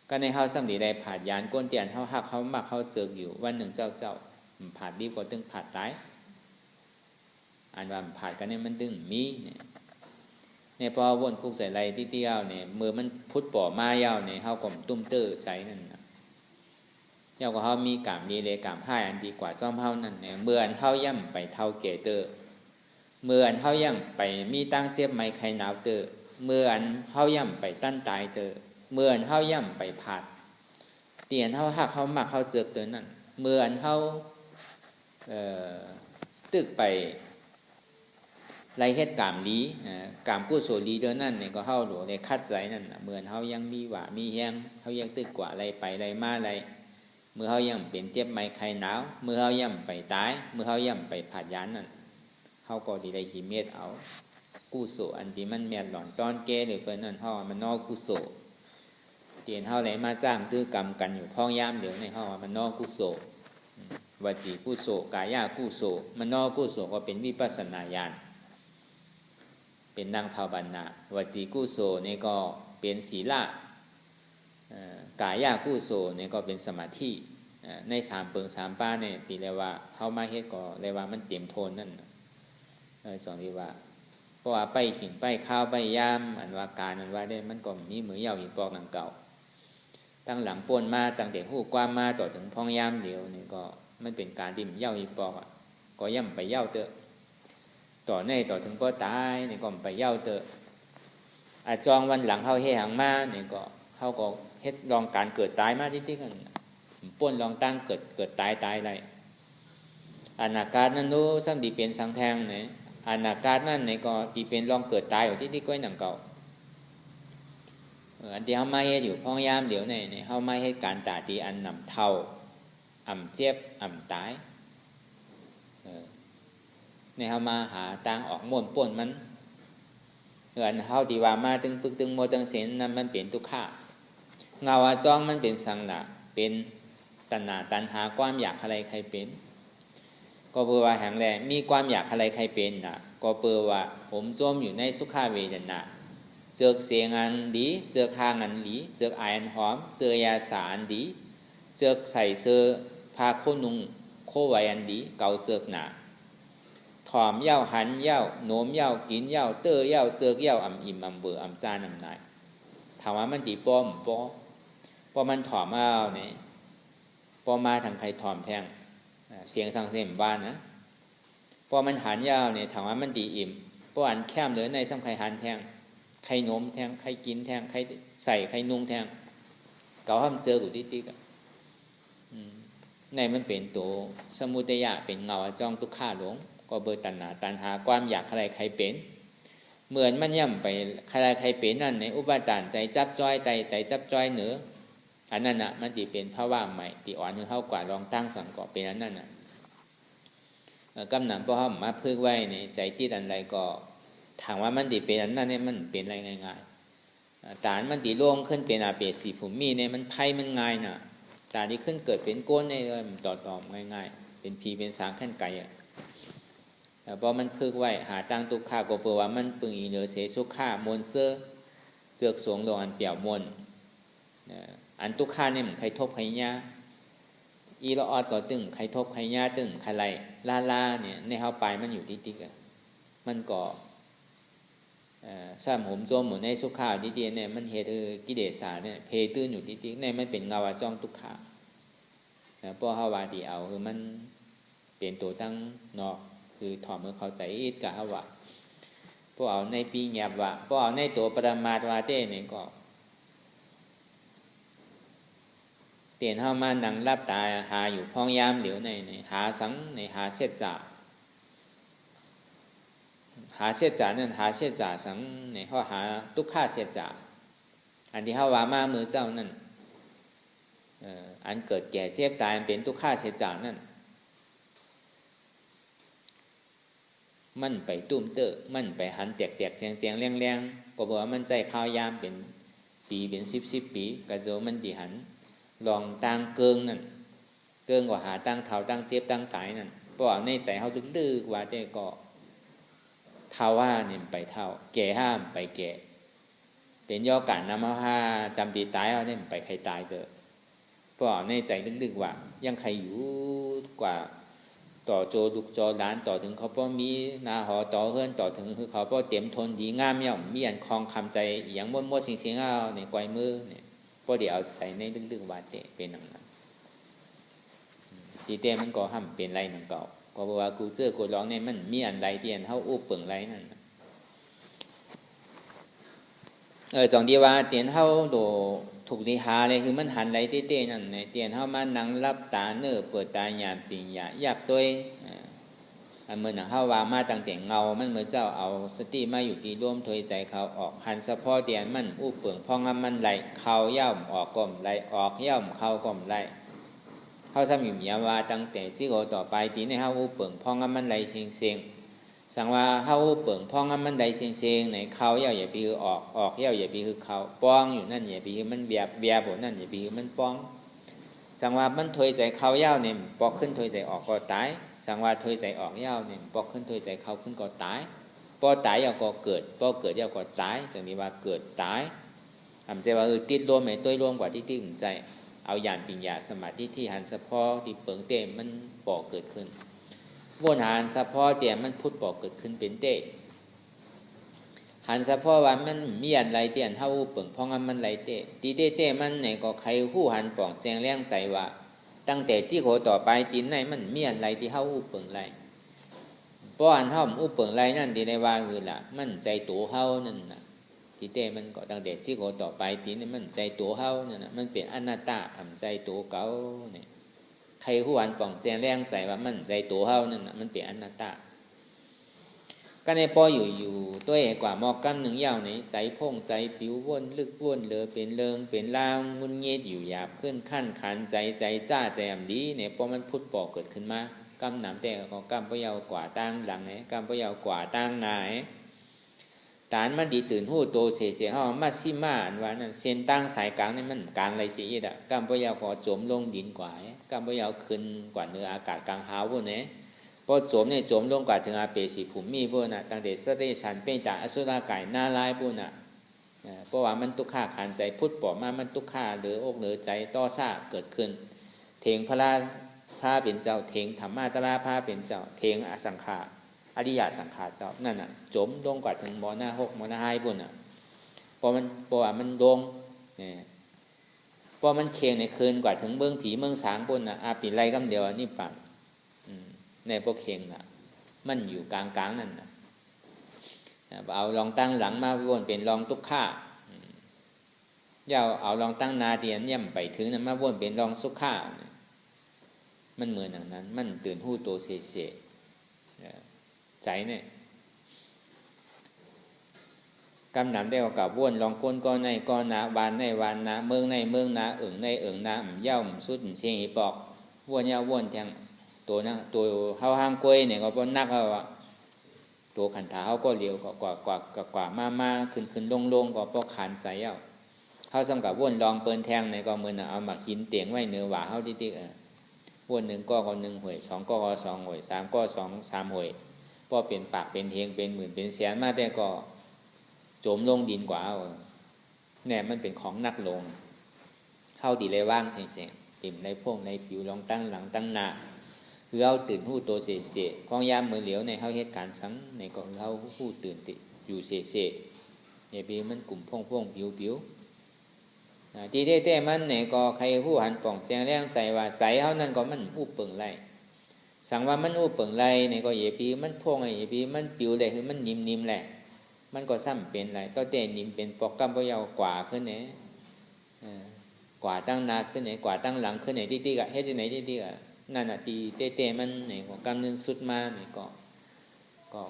ก็ในเฮาสัมดีได้ผาดยานก้นเตียนเฮาหักเฮามักเฮาเจิกอยู่วันหนึ่งเจ้าผาดดีกว่าตึงผาดตายอันว่าผาดกันเนี่ยมันดึงมีเนี่ยพอวนคุกใส่ไรที่เตี้ยวเนี่ยมือมันพุทธป่อมายาวเนี่ยเฮาก่อมตุ้มเตอร์ใจนั่นเจ้าก็เขามีกามดีเลยกามให้อันดีกว่าซ่อมเฮานั่นเนี่ยเมื่ออันเฮาย่ำไปเท่าเกเตอร์เมื่ออันเฮาย่ำไปมีตั้งเจ็บไม้ไข่หนาวเตอร์เมื่ออันเฮาย่ำไปตั้นตายเตอร์เมื่ออันเฮาย่ำไปผาดเตียนเฮาหักเฮามักเฮาเสือกเตอร์นั่นเมื่ออันเฮาตึกไปไรเฮ็ดกามลีกามกู้โสลีเตอร์นั่นเนี่ยก็เฮาหลวงเลยคัดใจนั่นเมื่ออันเฮายังมีหว่ามีแห้งเฮายังตึกกว่าไรไปไรมาไรเมื่อเขาย่ำเป็นเจ็บไม้ไข่หนาวเมื่อเขาย่ำไปตายเมื่อเขาย่ำไปผาดยานนั่นเขาก็ดีได้หิเมตเอากู้โสอันที่มันแม่หลอนตอนแก่หรือเพิ่นนั่นเขามันนอกกู้โสเตียนเขาไหนมาจ้างตื้อกรรมกันอยู่พ้องย่ามเดี๋ยวในเขามันนอกกู้โสวจีกู้โสกายากู้โสมันนอกกู้โสก็เป็นวิปัสสนาญาณเป็นนางภาวนาวจีกู้โสนี่ก็เป็นศีลกายากู้โสเนี่ยก็เป็นสมาธิใน3เปิง3ป้าเนี่ยตีเลยว่าเข้ามาเฮ็ดก็เลยว่ามันเตรียมโทนนั่นสองที่ว่าเพราะว่าไปขิงไปข้าวไปยามอันว่าการอันว่าได้มันก็มีมือยาวอีกปอกหนังเก่าตั้งหลังป่วนมาตั้งแต่หู้ความมาต่อถึงพ้องยามเดียวนี่ก็มันเป็นการที่มันยาวอีกปอกก็ย่ำไปยาวเตอะ ต่อในต่อถึงบ่ตายนี่ก็ไปเย้าเตออาจองวันหลังเฮาเฮ็ดหังมานี่ก็เฮาก็เฮ็ดลองการเกิดตายมาติ๊กๆกันป่นลองตั้งเกิดตายไรอนาคตนั้นนู้ซ้ำดีเป็นสังแทงเนี่ยอนาคตนั้นเนี่ยก็ดีเป็นลองเกิดตายอยู่ที่ก้อยหนังเก่าอันที่เขาไม่เฮ็ดอยู่พ้องยามเดี๋ยวเนี่ยเขาไม่เฮ็ดการตาตีอันนำเท่าอ่ำเจ็บอ่ำตายเนี่ยเขามาหาทางออกม่วนป่นมันอันเขาดีว่ามาตึงปึกตึงโมตึงเสนนั้นมันเป็นทุกข์เงาจ้องมันเป็นสังละเป็นตัณหาความอยากอะไรใครเป็นก็เปว่าแห่งแรกมีความอยากอะไรใครเป็นนะก็เปว่าผมจมอยู่ในสุขเวทนาเจอเสียงอันดีเจอข้างอันดีเจอไออันหอมเจอยาสาอันดีเจอใส่เสื้อผ้าโคนุ่งโคไวอันดีเกาเสือกหนาถอมเย้าหันเย้าโน้มเย้ากินเย้าเตอเย้าเจอเย้าอ่ำอิ่มอ่ำเบื่ออ่ำจานอ่ำนายถามว่ามันตีป้อมพอมันถอมเอาเนี่ยพอมาทางใครถอมแทงเสียงสังเสมบ้านนะพอมันหันยาวเนี่ยถามว่ามันดีอิ่มพออันแคมเหลือในซ้ำใครหันแทงใครโน้มแทงใครกินแทงใครใส่ใครนุ่งแทงเก่าห้ามเจอกูติ๊กในมันเป็นตัวสมุทัยะเป็นเงาจ้องทุกข้าหลงก็เบอร์ตัณหาความอยากอะไรใครเป็นเหมือนมันย่ำไปใครเป็นนั่นในอุปาทานใจจับจ้อยใจจับจ้อยเหนืออันนั้นน่ะมันตีเป็นภาวะใหม่ตีอ่อนเข้ากว่าลองตั้งสังเกตเป็นอันนั้นน่ะกำหนังพอเขามาพึกไว้ในใจติดอันใดก็ถามว่ามันตีเป็นอันนั้นเนี่ยมันเป็นอะไรง่ายๆตามันตีโล่งขึ้นเป็นอาเปสีผมมีเนี่ยมันไพ่มันง่ายน่ะตาที่ขึ้นเกิดเป็นก้นเนี่ยมันต่อง่ายๆเป็นพีเป็นสางขั้นไกลอ่ะพอมันพึกไว้หาตั้งตุกข้าก็เปว่ามันปึงอีเหลือเสสุข้ามนเสื้อเสือกสวงลงอันเปี่ยวมนอันตุกข้าเนี่ยใครทบใครยาอีละออดก็ตึงใครทบใครยาตึงใครไรลาเนี่ยในเข้าไปมันอยู่ติ๊กๆมันก็ซ้ำผมโจมเหมือนในสุขาติ๊กๆเนี่ยมันเหตุกิเลสาเนี่ยเพตื้นอยู่ติ๊กๆเนี่ยมันเป็นเงาจ้องตุกข้าเพราะเขาว่าดีเอาคือมันเปลี่ยนตัวตั้งนอกคือถอดมือเข้าใจอิดกับเขาว่าพวกเอาในปีเงียบว่าพวกเอาในตัวปรมาตวาเต้เนี่ยก็เตียนเข้ามานั่งรับตาหาอยู่พ้องยามเหลียวในหาสังในหาเสียจ่านั่นหาเสียจ่าสังในเขาหาทุกข้าเสียจ่าอันที่เขาว่ามามือเจ้านั่นอันเกิดแก่เจ็บตายเป็นทุกข้าเสียจ่านั่นมันไปตุ้มเตอมันไปหันแตกเจียงแรงก็บอกว่ามันใจข้าวยามเป็นปีเป็น10ปีกระโจมันดีหันลองตั้งเกิงนั่นเกิงกว่าหาตั้งเท้าตั้งเจ็บตั้งตายนั่นเพราะว่าในใจเขาดื้อว่าได้ก็เท้าว่าเนี่ยไปเท้าแก่ห้ามไปแก่เป็นย่อการนำเอาห้าจำปีตายเอาเนี่ยไปใครตายเถอะเพราะว่าในใจดื้อว่ายังใครอยู่กว่าต่อโจดุกจอล้านต่อถึงเขาป้อมีนาหอต่อเฮือนต่อถึงคือเขาป้อเต็มทนดีงามย่อมมีอันคลองคำใจอย่างม้วนเสียงเอาในไกวมือเนี่ยพอเดี๋ยวเอาใส่ในลึกๆว่าเตะเป็นอย่างนั้นทีเตะมันก็ห้ามเป็นไรหนังเก่าก็บอกว่ากูเจอกูร้องเนี่ยมันมีอันไรที่อันเท่าอุบเปิงไรนั่นสองที่ว่าเตียนเท่าโดถูกดีหาเลยคือมันหันไรเตะนั่นเนี่ยเตียนเท่ามานั่งรับตาเนื้อเปิดตาหยาบติ่งหยาอยากตัวเมื่อหนังเข้าว่ามาตั้งแต่เงามันเมื่อเจ้าเอาสติมาอยู่ที่ร่วมถอยใจเขาออกหันสะพอเตียนมันอุบเปิงพองมันไหลเขาย่ำออกก่อมไหลออกย่ำเขาก่อมไหลเขาซ้ำอยู่ยาว่าตั้งแต่ที่เขาต่อไปตีในเขาอุบเปิงพองมันไหลเสียงสั่งว่าเขาอุบเปิงพองมันไหลเสียงในเขาย่ำอย่าไปคือออกย่ำอย่าไปคือเขาป้องอยู่นั่นอย่าไปคือมันเบียบนั่นอย่าไปคือมันป้องสังว่ามันถอยใจเข้าเย้าเนี่ยปอกขึ้นถอยใจออกก็ตายสังว่าถอยใจออกเย้าเนี่ยปอกขึ้นถอยใจเข้าขึ้นก็ตายปอตายเย้าก็เกิดปอเกิดเย้าก็ตายจังนี้ว่าเกิดตายทำใจว่าติดรวมไหมตัวรวมกว่าที่ติดใจเอาญาณปัญญาสมาธิที่หันสะพอที่เปิงเต็มมันปอกเกิดขึ้นวนหันสะพอเต็มมันพุทธปอกเกิดขึ้นเป็นเตหันสะพอว่ามันมีอันไรเตียนเท่าเปิงพองมันไรเตตีเตมันไหนก็ใครหู้หันป่องแจงแรงใส่ว่าตั้งแต่ที่โคต่อไปตีนไหนมันมีอันไรที่เท่าเปิงไร เพราะอันเฮาอุปเปิงไรนั่นที่ได้ว่าคือล่ะมันใจตัวเฮานั่นน่ะที่เต้มันก็ตั้งแต่ที่โกต่อไปที่นี่มันใจตัวเฮานั่นน่ะมันเป็นอนัตตาทำใจตัวเก่าเนี่ยใครผู้อันป่องแจ้งแรงใจว่ามันใจตัวเฮานั่นน่ะมันเป็นอนัตตาก็ในพออยู่ตัวเอกกว่ามอกกำหนึ่งยาวในใจพงใจผิววนลึกวนเลอเป็นเริงเป็นลางงุนเงียดอยู่หยาบขึ้นขั้นขันใจจ้าใจอ่ำดีเนี่ยพอมันพุทธปอเกิดขึ้นมากำหนำแต่ก็กำพะเยาวกว่าตั้งหลังไงกำพะเยาวกว่าตั้งนายตานมันดีตื่นหู้โตเสียห้ามาซิมาอันว่านั่นเส้นตั้งสายกลางนี่มันกลางไรเสียอีกอะกำพะเยาวพอโจมลงดินกว่ากำพะเยาวขึ้นกว่าเนื้ออากาศกลางหาวพวกนี้พอโจมเนี่ยโจมลงกว่าถึงอาเปสีภูมิพวกน่ะตั้งแต่สติฉันเป็นจากอสุรกายหน้าลายพวกน่ะเพราะว่ามันทุกข้าขันใจพุทธปอมามันทุกข้าหรืออกหรือใจต่อซาเกิดขึ้นเถงพระเป็นเจ้าเถงธรรมาตราพระเป็นเจ้าเถงอสังขารอริยสังขารเจ้านั่นน่ะโจมลงกว่าถึงมอหน้าหกมอหน้าห้าพวกน่ะพอว่ามันลงเนี่ยพอมันเคียงในคืนกว่าถึงเมืองผีเมืองสางพวกน่ะอาปีไรกำเดียวนี่ปั่นในพวกเคียงน่ะมันอยู่กลางนั่นน่ะเอาลองตั้งหลังมาวนเป็นลองทุกข้าเอาลองตั้งนาเทียนย่ำไปถึงนั้นมาวนเป็นลองสุขข้ามันเหมือนอย่างนั้นมันตื่นหู้โตเสใจเนี่ยกำหนำได้กับวนลองก้นก้อนในก้อนนาวานในวานนาเมืองในเมืองนาในนาเย่าสุดเชียงอีปอกวนเย่าวนแทงตัวนั่งตัวเฮาห้างกล้วยเนี่ยก็บ่นักเอาอะตัวขันถาเฮาก็เลี้ยวกว่ามาขึ้นลงก็พอขานใส่เอาเฮาสำกับวนลองเปิ้นแทงในก็เหมือนเอามาหินเตียงไว้เนื้อหว่าเฮาติ๊กวนหนึ่งก็หนึ่งหวยสองก็สองหวยสามก็สามหวยพอเป็นปากเป็นเฮงเป็นหมื่นเป็นแสนมาแต่ก็โจมลงดินกว่าเอาเนี่ยมันเป็นของนักลงเฮาดีเลยว่างเสียงติ่มในพวกในผิวลองตั้งหลังตั้งหน้าคือเขาตื่นหู้โตเสียพองยามมือเหลียวในเขาเหตุการณ์ซ้ำในก็คือเขาหู้ตื่นติอยู่เสียเนี่ยปีมันกลุ่มพงผิวทีเต้มันในก็ใครหู้หันป่องแจงแรงใส่ว่าใส่เขานั่นก็มันอู้เปิงไรสั่งว่ามันอู้เปิงไรในก็เยปีมันพงไอ้เยปีมันปิวเลยคือมันนิ่มแหละมันก็ซ้ำเป็นไรต่อเต้นิ่มเป็นปอกกำพะเยาวกว่าขึ้นเนี่ยกว่าตั้งนาขึ้นเนี่ยกว่าตั้งหลังขึ้นเนี่ยติ๊กอะเฮ็ดจังไหนติ๊กอะนั่นน่ะตีเต้มันในของกำนึงสุดมาเนี่ยก็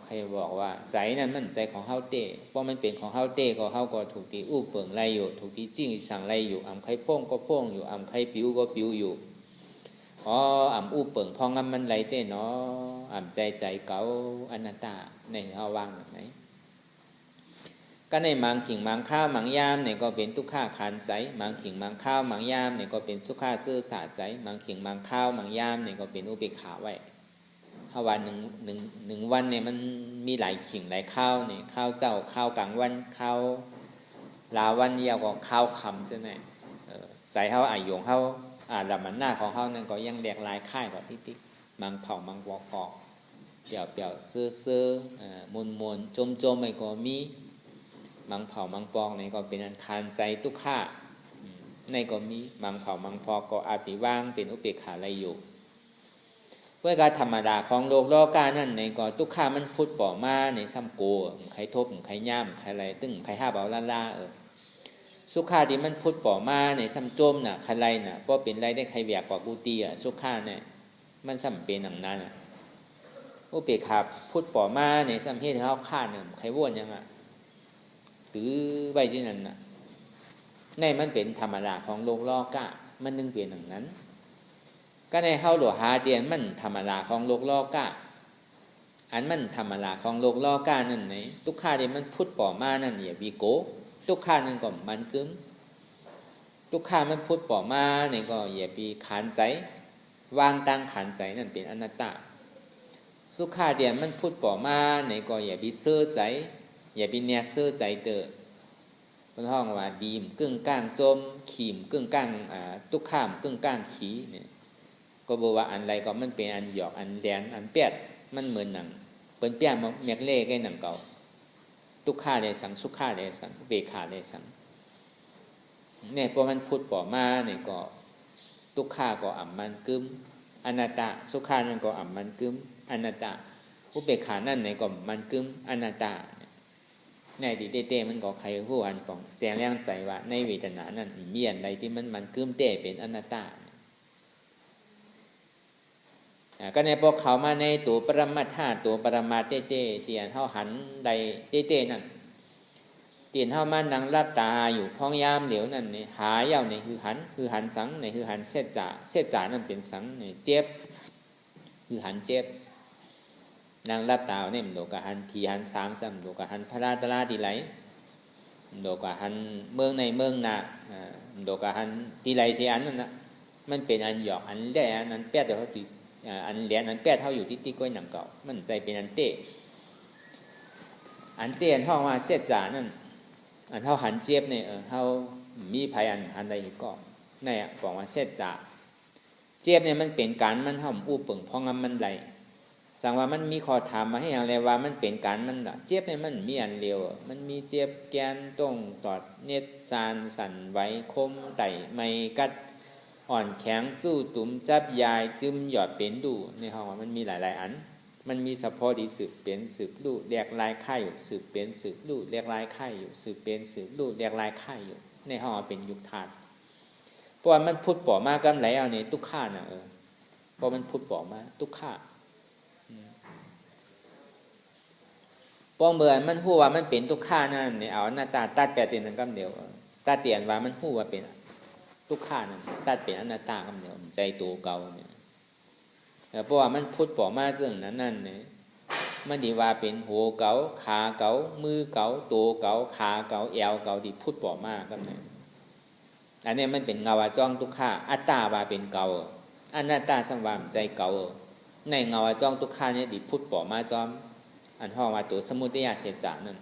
ใครบอกว่าใจนั้นมันใจของเฮาเต้เพราะมันเป็นของเฮาเต้ก็เฮาก็ถูกตีอู้เปิงไล่อยู่ถูกตีจิ้งสั่งไล่อยู่อ่ำใครพ่งก็พ่งอยู่อ่ำใครปิวก็ปิวอยู่อ่ำอู้เปิงพองมันไล่เต้เนาะอ่ำใจเก่าอนัตตาในเฮาวางแบบไหนก็ในมังขิงมังข้าวมังยามเนี่ยก็เป็นทุกข้าขันใจมังขิงมังข้าวมังยามเนี่ยก็เป็นสุขาซื่อสาใจมังขิงมังข้าวมังยามเนี่ยก็เป็นอุเบกขาไว้ถ้าวันหนึ่งวันเนี่ยมันมีหลายขิงหลายข้าวเนี่ยข้าวเจ้าข้าวกลางวันข้าวลาวันเดียวก็ข้าวคำใช่ไหมใจเขาอายุเขาลำมันหน้าของเขานั่นก็ยังแดกลายค่ายกว่าติ๊กมังเผามังวอกอกเปี่ยวซื้อมนจมไม่ก็มีมังเผามังปองนี่ก็เป็นอันคานใจทุกข้าในก็มีมังเผามังปองก็อาติว่างเป็นอุเบกขาอะไรอยู่เพื่อการธรรมดาของโลกโลกานั่นในก็ทุกข้ามันพุทธป่อมาในซ้ำโกใครทบใครย่ำใครอะไรตึ้งใครห้าเบาล่าสุขาที่มันพุทธป่อมาในซ้ำโจมน่ะใครไรน่ะเพราะเป็นไรได้ใครแบกกว่ากูตีสุขาเนี่ยมันซ้ำเป็นอย่างนั้นอุเบกขาพุทธป่อมาในซ้ำเฮ็ดให้เขาฆ่าเนี่ยใครว่นยังถือใบที่นั่นน่ะในมันเป็นธรรมดาของโลกโลกามันนึงเปลี่ยนอย่างนั้นก็ในเฮาหลวหาเตียนมันธรรมดาของโลกโลกาอันมันธรรมดาของโลกโลกานั่นไหนทุกข้าที่มันพุทธป่อมานั่นอย่าวีโกทุกข้านั่นก็มันกึมทุกข้ามันพุทธป่อมาเนี่ยก็อย่าปีขันใจวางตั้งขันใจนั่นเป็นอนัตตาสุขาเตียนมันพุทธป่อมาเนี่ยก็อย่าปีเสื้อใจอย่าไปแนกเสื้อใจเตอเป็นห้องว่าดีมกึ่งก้างจมขีมกึ่งก้างตุกข้ามกึ่งก้างขีเนี่ยก็บอกว่าอันไรก็มันเป็นอันหยอกอันแดนอันเปียดมันเหมือนหนังเป็นเปียดเมียกเล่ใกล้หนังเก่าตุกข้าได้สังสุขาได้สังเบขาได้สังเนี่ยพอมันพูดป่อมาเนี่ยก็ตุกข้าก็อ่ำมันกึมอนัตตาสุขานั่นก็อ่ำมันกึมอนัตตา อุเบกขานั่นในก็มันกึมอนัตตาในดีเต้มันก็ใครผู้อันปองแสงแรงใสว่าในเวทนานั้นมีอันใดที่มันกึมเต้เป็นอนัตตาก็ในพวกเขามาในตัวปรมัตถาตัวปรมาเต้เตียนเท่าหันใดเต้นั่นเตียนเท่ามันนั่งรับตาอยู่พ้องยามเหลียวนั่นนี่หาเย้าในคือหันสังในคือหันเสจจ่านั่นเป็นสังในเจ็บคือหันเจ็บนางรับตาเนี่ยโลกหันทีหันซ้ำโลกหันพระราตราดีไหลโลกหันเมืองในเมืองนาโลกหันดีไหลเสียอันนั่นนะมันเป็นอันหยอกอันแหล่อันแปดเดี๋ยวเขาตีอันเหรียญอันแปดเท่าอยู่ที่ก้อยหนังเก่ามันใจเป็นอันเตะอันเตะอันเท่ามาเสียจ่านั่นอันเท่าหันเจี๊ยบเนี่ยเท่ามีภัยอันใดก็นี่บอกว่าเสียจ่าเจี๊ยบเนี่ยมันเป็นการมันห่มอู้ปึ่งพองมันไหลสั่งว่ามันมีข้อถามมาให้อย่างไรว่ามันเป็นการมันละเจี๊ยบเนี่ยมันมีอันเร็วมันมีเจี๊ยบแกนต้งตอดเน็ตซานสั่นไหวคมไต่ไม่กัดอ่อนแข็งสู้ตุ่มจับยายจึมหยอดเป็นดูในห้องว่ามันมีหลายอันมันมีเฉพาะดีสืบเป็นสืบลู่แหลกลายค่ายอยู่สืบเป็นสืบลู่แหลกลายค่ายอยู่สืบเป็นสืบลู่แหลกลายค่ายอยู่ในห้องเป็นยุคธาตุเพราะมันพุทธป่อมากกันไหลเอาเนี่ยทุกข้าน่ะเพราะมันพุทธป่อมาทุกข้าป้องเบื่อมันหู้ว่ามันเป็นทุกข้านั่นเนี่ยเอาหน้าตาตัดแปดเตียนนั่นก็เดียวตาเตียนว่ามันหู้ว่าเป็นทุกข้านั่นตัดเป็นอนัตตาก็เดียวใจตัวเก่าเนี่ยเพราะว่ามันพุทธป่อมาซึ่งนั้นเนี่ยมันดีว่าเป็นหัวเก่าขาเก่ามือเก่าตัวเก่าขาเก่าแอวเก่าที่พุทธป่อมาก็เนี่ยอันนี้มันเป็นเงาจ้องทุกข้าอัตตาว่าเป็นเก่าอนัตตาสังวามใจเก่าในเงาจ้องทุกข้าเนี่ยที่พุทธป่อมาจ้อมอันห้องว่าตัวสมุทัยเสจานั่น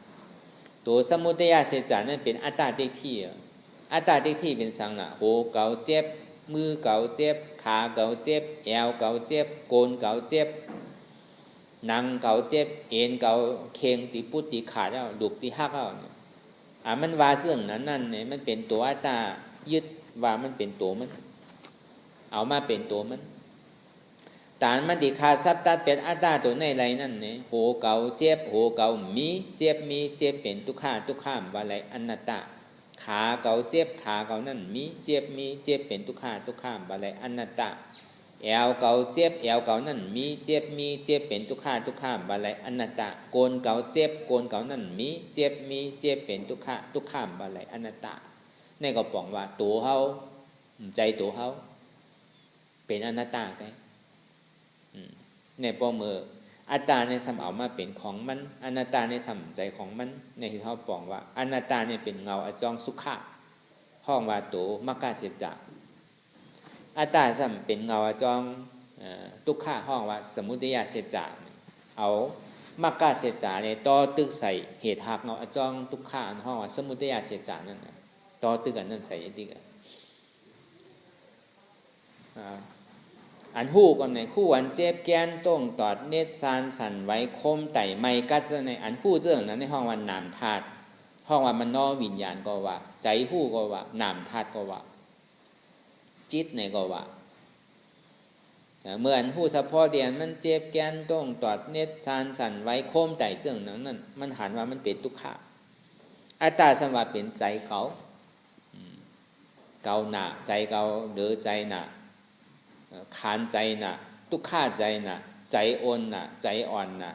ตัวสมุทัยเสจานั่นเป็นอัตตาเด็กที่อัตตาเด็กที่เป็นสังน่ะหัวเก่าเจ็บมือเก่าเจ็บขาเก่าเจ็บแอวเก่าเจ็บโกนเก่าเจ็บนังเก่าเจ็บเอ็นเก่าเข่งตีปุตตีขาดแล้วดุกตีหักแล้วเนี่ยมันว่าเรื่องนั้นเนี่ยมันเป็นตัวอัตตายึดว่ามันเป็นตัวมันเอามาเป็นตัวมันตานมันติขาดซับตัดเป็นอัตตาตัวในไรนั่นเนี่ยโหเก่าเจ็บโหเก่ามีเจ็บเป็นทุกข้าทุกข้ามว่าไรอนัตตาขาเก่าเจ็บขาเก่านั่นมีเจ็บเป็นทุกข้าทุกข้ามว่าไรอนัตตาแอวเก่าเจ็บแอวเก่านั่นมีเจ็บเป็นทุกข้าทุกข้ามว่าไรอนัตตาโกนเก่าเจ็บโกนเก่านั่นมีเจ็บเป็นทุกข้าทุกข้ามว่าไรอนัตตานี่ก็บอกว่าตัวเขาใจตัวเขาเป็นอนัตตาไงในป้อมืออัตตาในสมเอามาเป็นของมันอนัตตาในสมใจของมันในที่เขาบอกว่าอนัตตาเนี่ยเป็นเงาอจองสุขะห้องว่าตัวมักกะเสจอัตตาสมเป็นเงาอจองทุกขะห้องว่าสมุทัยเสจเอามักกะเสจเนี่ยต่อตึกใส่เหตุหักเงาอจองทุกขะห้องว่าสมุทัยเสจนั่นต่อตึกกันนั่นใส่ตึกอันหู้ก่อนในคู่อันเจ็บแกนต้งตอดเน็ตซานสั่นไว้คมไต่ไม้กัดในอันหู้เรื่องนั้นในห้องวันนามธาตุห้องวันมันนอวิญญาณก็ว่าใจหู้ก็ว่านามธาตุก็ว่าจิตในก็ว่าเมื่ออันหู้เฉพาะเดียนมันเจ็บแกนต้งตอดเน็ตซานสั่นไว้คมไต่เรื่องนั้นมันหันว่ามันเป็นทุกขะอัตตาสมว่าเป็นใจเก่าหนาใจเก่าหรือใจหนาขานใจน่ะทุกข้าใจน่ะใจอ่อนน่ะใจอ่อนน่ะ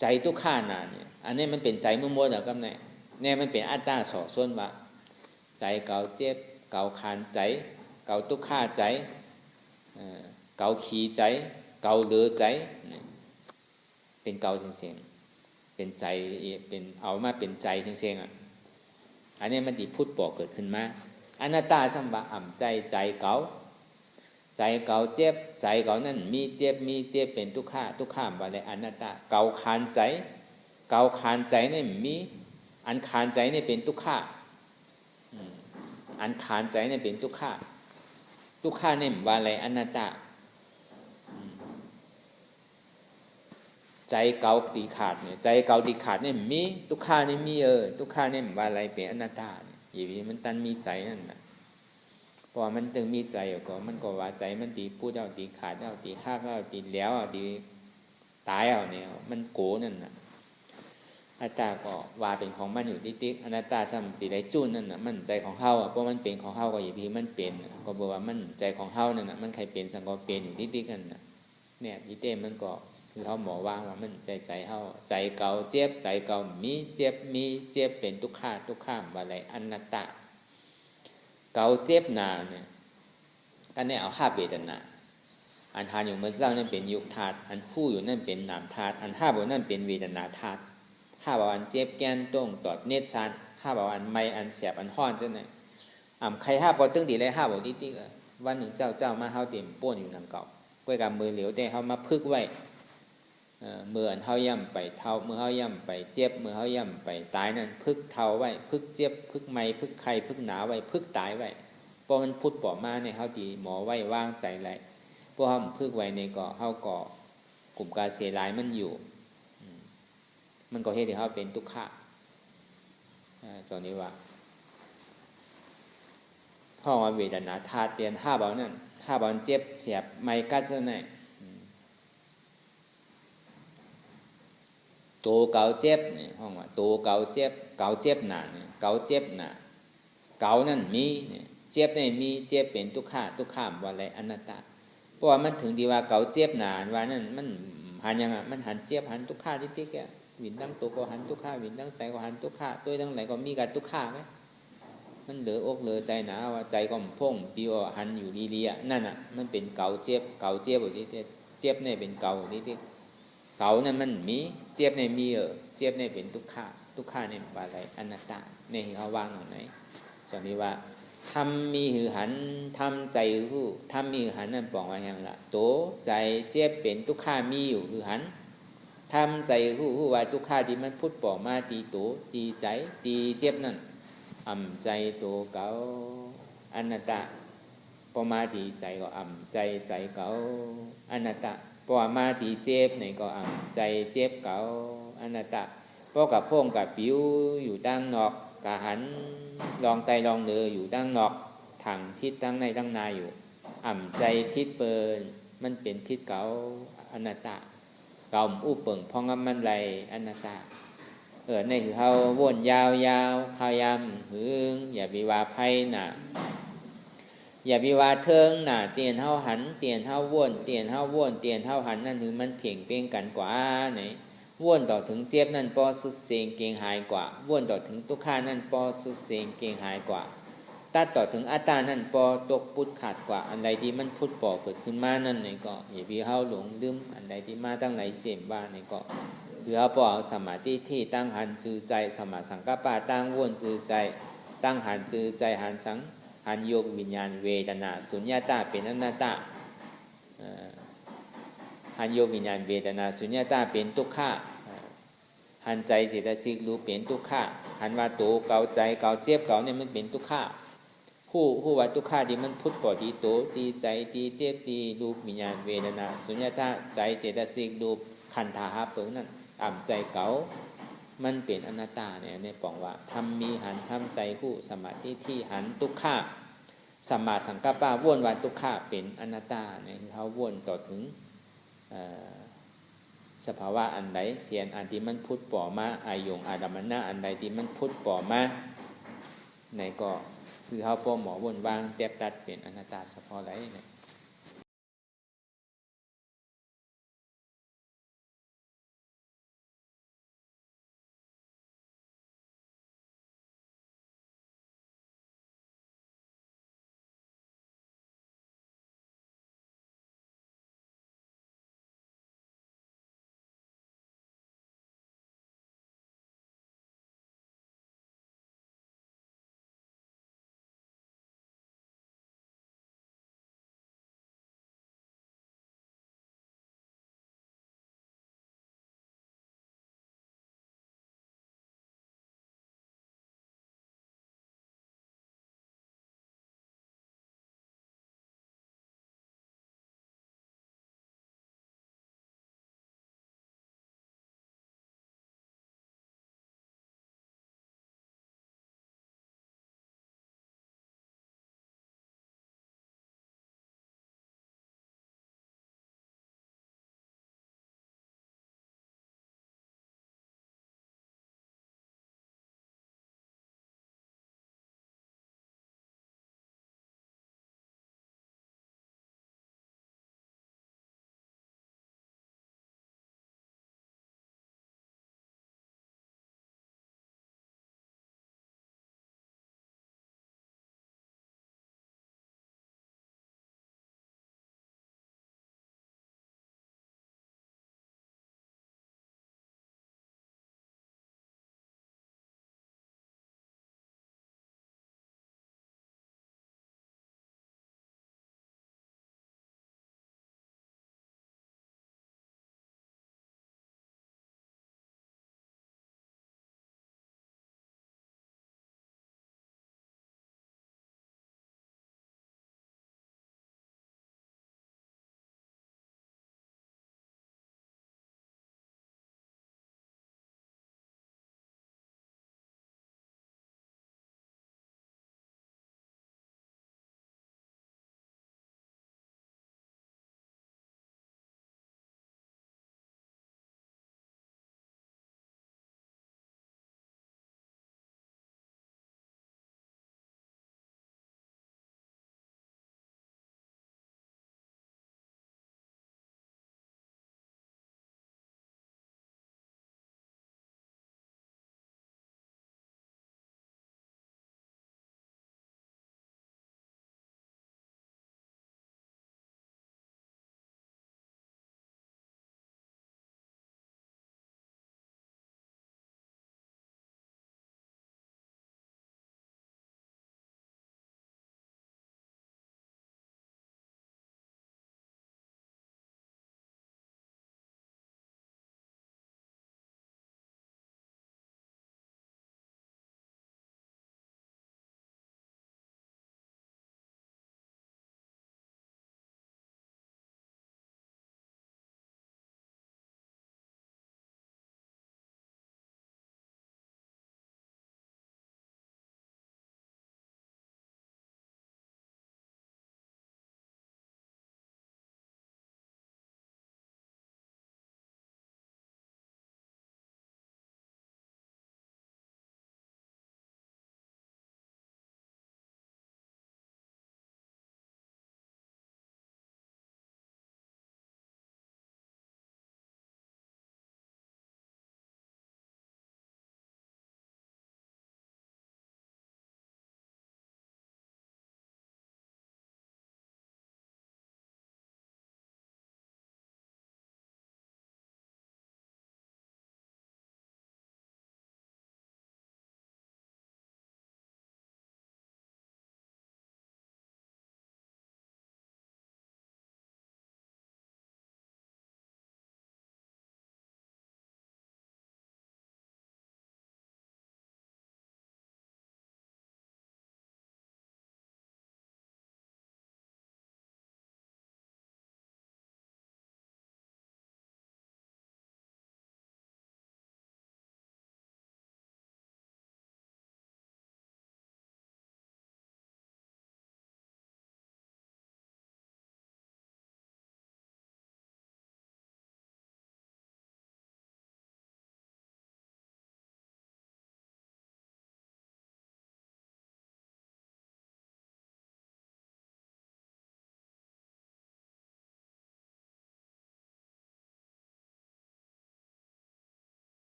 ใจทุกข้าน่ะเนี่ยอันนี้มันเป็นใจมั่วๆเหรอครับเนี่ยมันเป็นอัตตาสอส่วนว่าใจเก่าเจ็บเก่าขานใจเก่าทุกข้าใจเก่าขี้ใจเก่าเหลือใจเป็นเก่าเสียงๆเป็นใจเป็นเอามาเป็นใจเสียงๆอันนี้มันติพุทธบอกเกิดขึ้นมาอนัตตาสัมบะอ่ำใจเก่าใจเก่าเจ็บใจเก่านั่นมีเจ็บเป็นทุกข้ามว่าอะไรอนัตตาเก่าขานใจนี่มีอันขานใจนี่เป็นทุกข้าอันขานใจนี่เป็นทุกข้านี่ว่าอะไรอนัตตาใจเก่าตีขาดเนี่ยใจเก่าตีขาดนี่มีทุกข้านี่มีทุกข้านี่ว่าอะไรเป็นอนัตตาอย่างนี้มันตันมีใจนั่นนะพอมันถึงมีใจก็มันก็ว่าใจมันตีพูดเอาตีขาดเอาตีหักเอาตีแล้วเอาตี ตายเอาเนี่ยมันโกนั่นน่ะอัตตาก็ว่าเป็นของมันอยู่ติ๊กๆอนัตตาซ้ำติได้จุ้นนั่นน่ะมันใจของเฮาเพราะมันเป็นของเฮาก็อย่างที่มันเป็นก็บอกว่ามันใจของเฮานั่นน่ะมันใครเป็นสังก็เป็นอยู่ติ๊กๆนั่นน่ะเนี่ยอีเต้มันก็คือเขาหมอว่างว่ามันใจเฮาใจเก่าเจ็บใจเก่ามีเจ็บเป็นทุกข์ทุกข์ว่าอะไรอนัตตาเก่าเจ็บนาเนี่ยอันนี้เอาห้าเวทนาอันทานอยู่เมื่อเจ้านั่นเป็นยุคธาตุอันผู้อยู่นั่นเป็นนามธาตุอันห้าบอกนั่นเป็นเวทนาธาตุห้าบอกอันเจ็บแกนต้งตอดเนตรชานห้าบอกอันไม่อันแสบอันห้อนจังไหนใครห้าบอกตึ้งดีเลยห้าบอกติ๊กๆวันหนึ่งเจ้ามาเฮาเต็มป้วนอยู่นังเก่าก้วยกับมือเหลียวแต่เฮามาพึกไว้เมื่อเฮาย่ำไปเท่าเมื่อเฮาย่ำไปเจ็บเมื่อเฮาย่ำไปตายนั่นพึกเท่าไว้พึกเจ็บพึกไม่พึกไข้พึกหนาไว้พึกตายไว้พอมันพุดปอมาเนี่ยเฮาดีหมอไว้ว่างใจไรพวกเฮาพึกไว้ในเกาะเฮาเกาะกลุ่มกาเสียหลายมันอยู่มันก็เฮ็ดให้เฮาเป็นทุกข์จอนี้ว่าพ่อว่าเวทนาธาตุเตียนห้าบานั่นห้าบาเจ็บเสียบไม่กัดซะไหนตัวเก่าเจ็บนี่ห้องว่าตัวเก่าเจ็บหนาเนี่ยเก่าเจ็บหนาเก่านั่นมีเนี่ยเจ็บนี่มีเจ็บเป็นทุกข์ว่าอะไรอนัตตาเพราะว่ามันถึงที่ว่าเก่าเจ็บหนาว่านั่นมันหันยังอ่ะมันหันเจ็บหันทุกข์ติ๊กๆอ่ะวินตั้งตัวก็หันทุกข์วินตั้งใจก็หันทุกข์ตัวตั้งไหนก็มีกันทุกข์ไหมมันเหลืออกเหลือใจหนาว่าใจก็พ่งปีว่าหันอยู่ดีๆนั่นอ่ะมันเป็นเก่าเจ็บอยู่ที่เจ็บเนี่ยเป็นเก่าที่เก่านั่นมันมีเจ็บเนี่ยมีเจ็บเนี่ยเป็นทุกข์เนี่ยเป็นอะไรอนัตตาเนี่ยเขาวางเอาไหนตอนนี้ว่าทำมีหือหันทำใจหูทำมีหือหันนั่นบอกว่าอย่างละโตใจเจ็บเป็นทุกข์มีอยู่หือหันทำใจหูว่าทุกข์ที่มันพุทธบอกมาตีโตตีใจตีเจ็บนั่นใจโตเก่าอนัตตาพอมาตีใจก็ใจเก่าอนัตตาพอมาตีเจ็บในก็ใจเจ็บเก่าอนัตตาพอกับพงกับผิวอยู่ตั้งนอกกะหันลองไตลองเนืออยู่ตั้งนอกถังพิษตั้งในตั้งนาอยู่ใจพิษเปิลมันเป็นพิษเก่าอนัตตาเก่าอู้เปิงพองมันไหลอนัตตาในคือเขาวนยาวเขายำหึงอย่าวิวาไพ่น่ะอย่าวิวาเทิงน่ะเตียนเฮาหันเตียนเฮาวนเตียนเฮาวนเตียนเฮาหันนั่นคือมันเพ่งเป้งกันกว่าไหนวนต่อถึงเจ็บนั่นปอสุดเสียงเก่งหายกว่าวนต่อถึงทุกข์นั่นปอสุดเสียงเก่งหายกว่าตัดต่อถึงอัตตานั่นปอตกปุดขาดกว่าอันใดที่มันพุดปอเกิดขึ้นมานั่นไหนก็อย่าวิเฮาหลงลืมอันใดที่มาตั้งไหลเสียมบ้านไหนก็คือเอาปอสมาธิที่ตั้งหันจือใจสมาสังกัปปะตั้งวนจือใจตั้งหันจือใจหันสังหันโยกวิญญาณเวทนาสุญญาตาเป็นอนัตตาหันโยกวิญญาณเวทนาสุญญาตาเป็นทุกข์หันใจเจตสิกรู้เป็นทุกข์หันว่าโตเก่าใจเก่าเจ็บเก่าเนี่ยมันเป็นทุกข์ผู้ว่าทุกข์ที่มันพุทธปอดีโตตีใจตีเจ็บตีรูปวิญญาณเวทนาสุญญาตาใจเจตสิกรูปขันธาหาเปิงนั่นใจเก่ามันเป็นอนัตตาเนี่ยในปองว่าทำมีหันทำใจคู่สมาธิที่หันทุกข์สัมมาสังกัปปะวนวันทุกข์เป็นอนัตตาเนี่ยเขาวนต่อถึงสภาวะอันใดเสียนอันที่มันพุทธป่อมาอายงอาดัมมนะอันใดที่มันพุทธป่อมาในก็คือเขาพ่อหมอวนวางเต็บตัดเป็นอนัตตาเฉพาะไรเนี่ย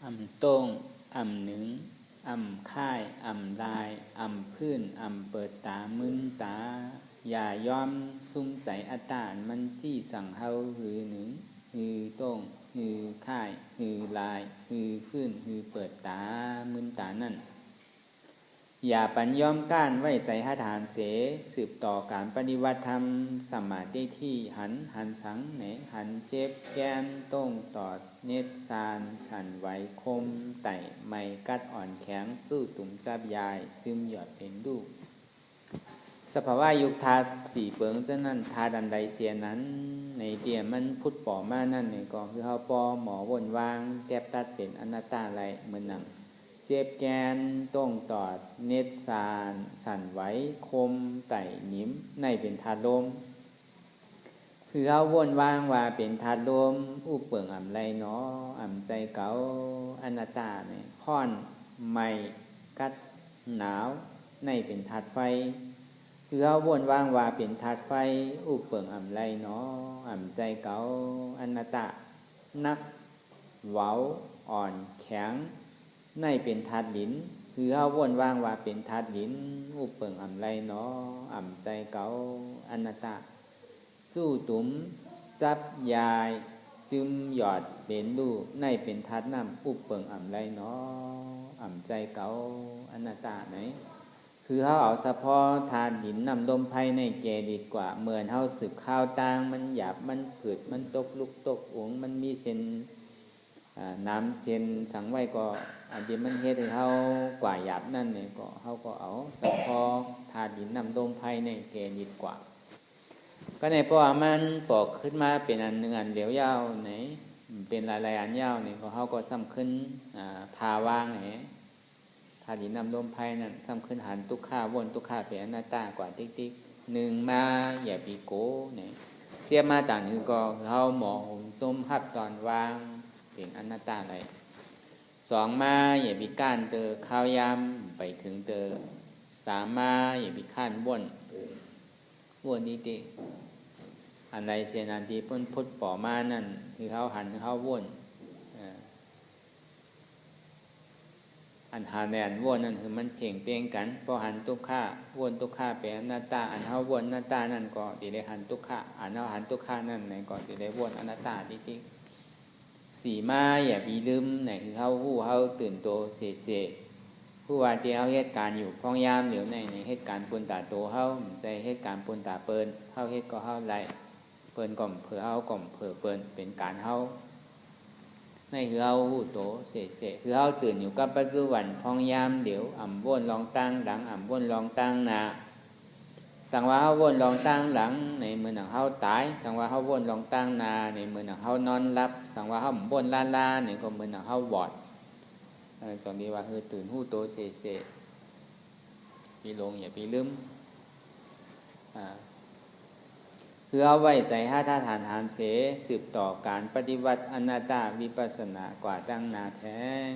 อ่ำโต้งอ่ำหนึ่งอ่ำค่ายอ่ำลายอ่ำพื้นอ่ำเปิดตามึนตาอย่าย้อมซุ่มใสอัตตามันจี้สั่งเฮาหือหนึ่งหือโต้งหือค่ายหือลายหือพื้นหือเปิดตามึนตานั่นอย่าปัญย้อมก้านไว้ใส่หาฐานเสสืบต่อการปฏิวัติธรรมสมาธิที่หันสังไหนหันเจ็บแกนต้งตอดเน็ดซานฉันไหวคมไต่ไม่กัดอ่อนแข็งสู้ตุ่มจับยายจึมหยอดเป็นดูสภาวะยุคทาสี่เปิงเจ้านั้นทาดันใดเสียนั้นในเดียมันพุทธป่อมานั่นเนี่ยก็คือเฮาปอหมอวนวางแก็บตัดเป็นอนัตตาไรเหมือนหนังเจ็บแกนต้งตอดเน็ดซานสั่นไหวคมไต่นิ้มในเป็นธาตุลมคือเฮาวนวางว่าเป็นธาตุลมอุปเปิงอ่ำไรเนาะอ่ำใจเก่าอนัตตาเนี่ยค่อนไม่กัดหนาวในเป็นธาตุไฟคือเฮาวนวางว่าเป็นธาตุไฟอุปเปิงอ่ำไรเนาะอ่ำใจเก่าอนัตตานักเว้าอ่อนแข็งในเป็นธาตุดินคือเฮาวนวางว่าเป็นธาตุดินอุปเปิงอ่ำไรเนาะอ่ำใจเก่าอนัตตาสู้ตุ้มจับยายจึมหยอดเป็นดูในเป็นธาตุน้ำอุปเปิงอ่ำไรเนาะอ่ำใจเก่าอนัตตาไหนคือเฮาเอาเฉพาะธาตุดินน้ำลมไฟในแก่ดีกว่าเหมือนเฮาสืบข้าวต่างมันหยาบมันผืดมันตกลุกตกอุ๋งมันมีเส้นน้ำเส้นสังไว้ก็อันที่มันเฮ็ดให้เฮากว่าหยาบนั่นเนี่ยก็เฮาก็เอาเฉพาะธาตุดินน้ำลมไฟในแก่ดีกว่าก็ในเพราะว่ามันปอกขึ้นมาเป็นอันหนึ่งอันเดียวยาวไหนเป็นหลายๆอันยาวเนี่ยก็เฮาก็ซ้ำขึ้นทาวางไหนธาตุดินน้ำลมไฟนั่นซ้ำขึ้นหันทุกข้าวนทุกข้าเป็นอนัตตากว่าติ๊กๆหนึ่งมาอย่าปีโก้เนี่ยเสียมาต่างคือก็เฮาหมอห่มส้มหับตอนวางเป็นอนัตตาอะไรสองมาอย่าปีก้านเตอข้าวยำไปถึงเตอสามมาอย่าปีข้านวนนี่ติอันใดเสียนันทีพ้นพุทธป่อมานั่นคือเขาหันเขาวนอันหาแนนวนนั่นคือมันเพ่งเปลี่ยนกันพอหันทุกข้าวนทุกข้าเป็นอนัตตาอันเขาวนอนัตตานั่นก็ติได้หันทุกข้าอันเขาหันทุกข้านั่นไหนก็ติได้วนอนัตตาติสี่มาอย่าปีลืมไหนคือเขาหู้เขาตื่นโตเสผู้ว่าที่เขาเหตุการณ์อยู่พ้องยามเหลียวในเหตุการณ์ปนตาโตเขาใจเหตุการณ์ปนตาเปินเขาเหตุก็เขาไรเปินก่อมเผื่อเขาก่อมเผื่อเปินเป็นการเขาในคือเขาหู้โตเสคือเขาตื่นอยู่กับปัจจุบันพ้องยามเดี๋ยวอ่ำวนลองตั้งหลังอ่ำวนลองตั้งนาสั่งว่าเขาวนลองตั้งหลังในมือหนังเขาตายสั่งว่าเขาวนลองตั้งนาในมือหนังเขานอนรับสั่งว่าเขาวนลาในก็มือหนังเขาบอดสองดีว่าคือตื่นหู้โตเสปีลงอย่าปีลืมคือเอาไว้ใส่ห้าท่าฐานเสสืบต่อการปฏิวัติอนัตตาวิปัสสนากว่าตั้งนาแท้ง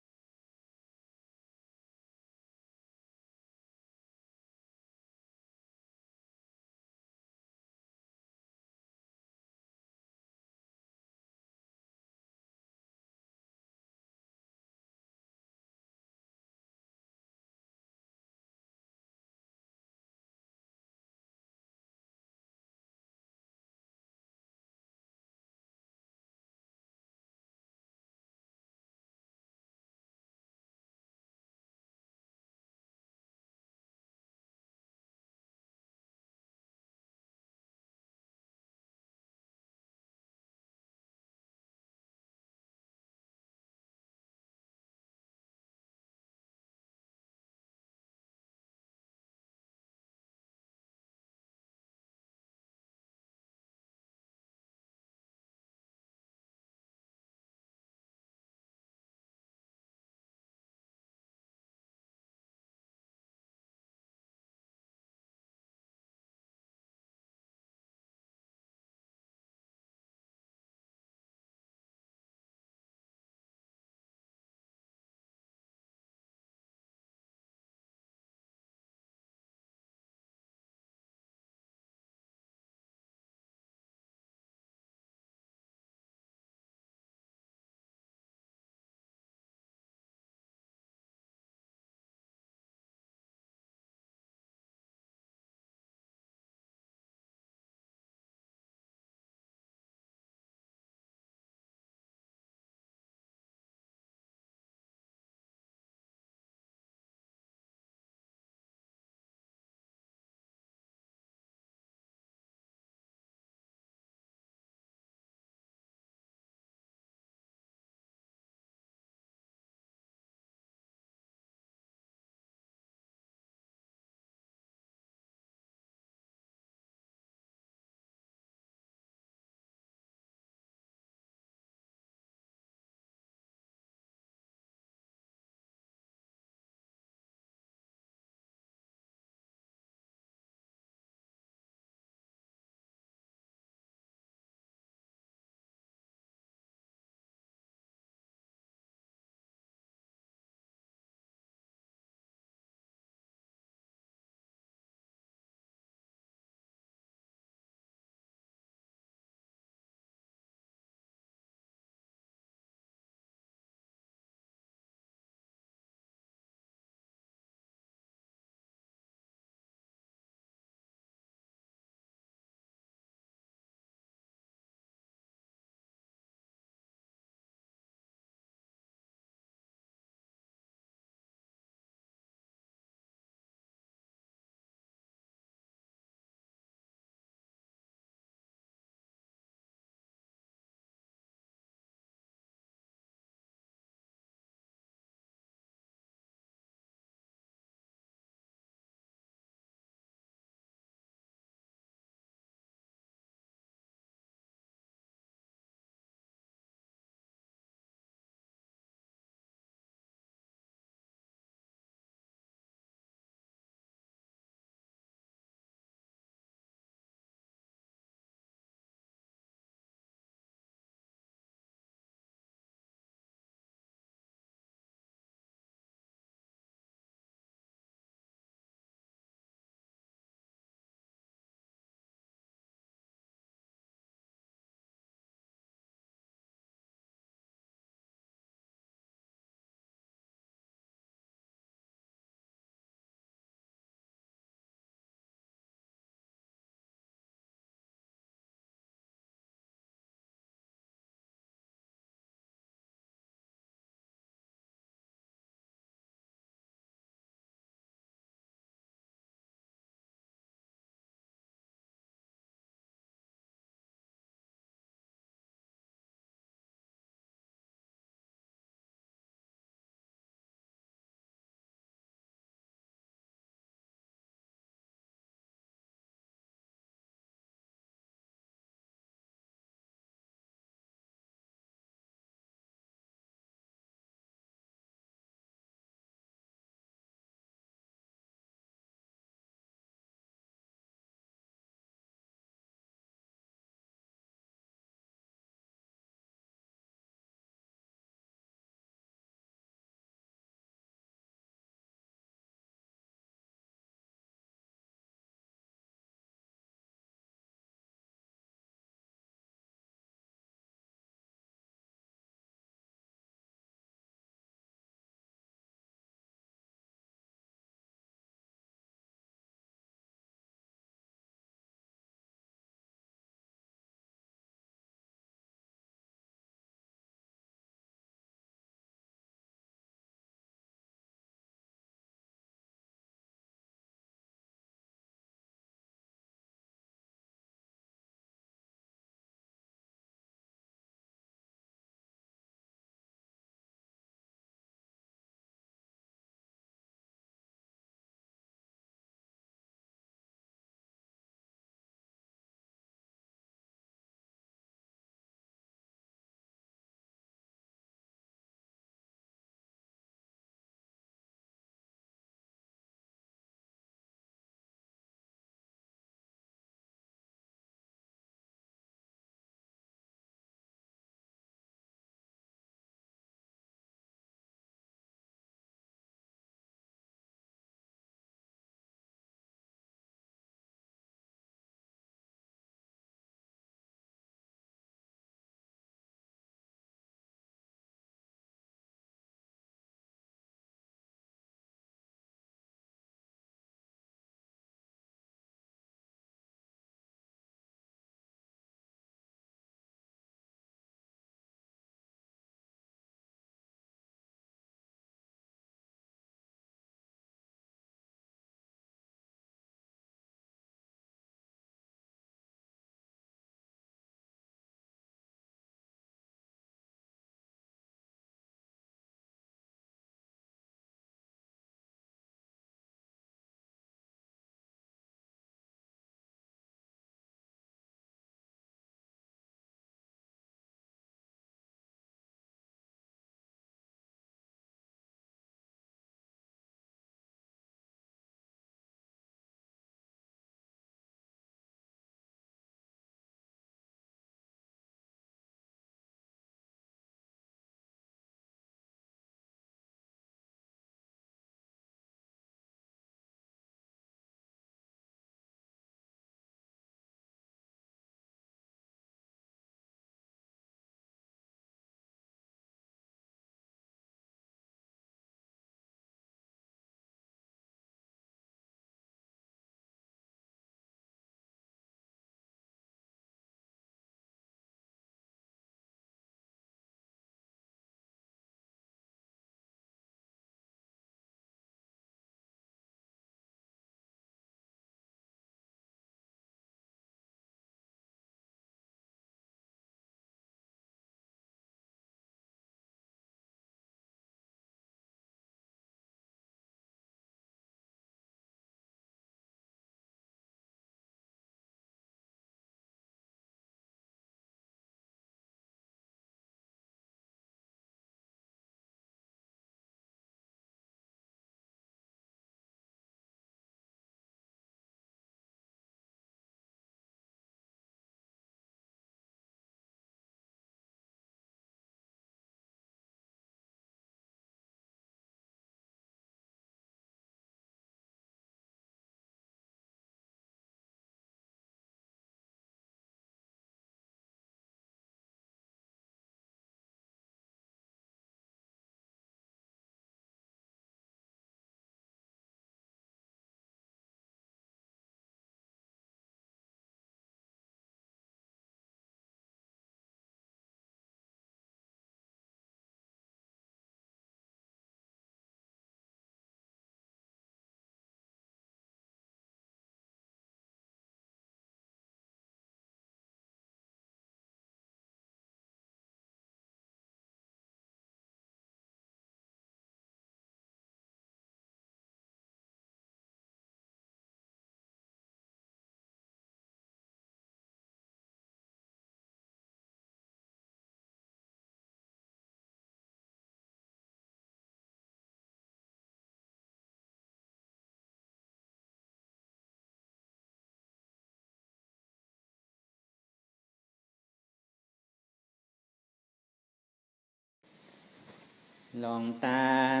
ลองตัง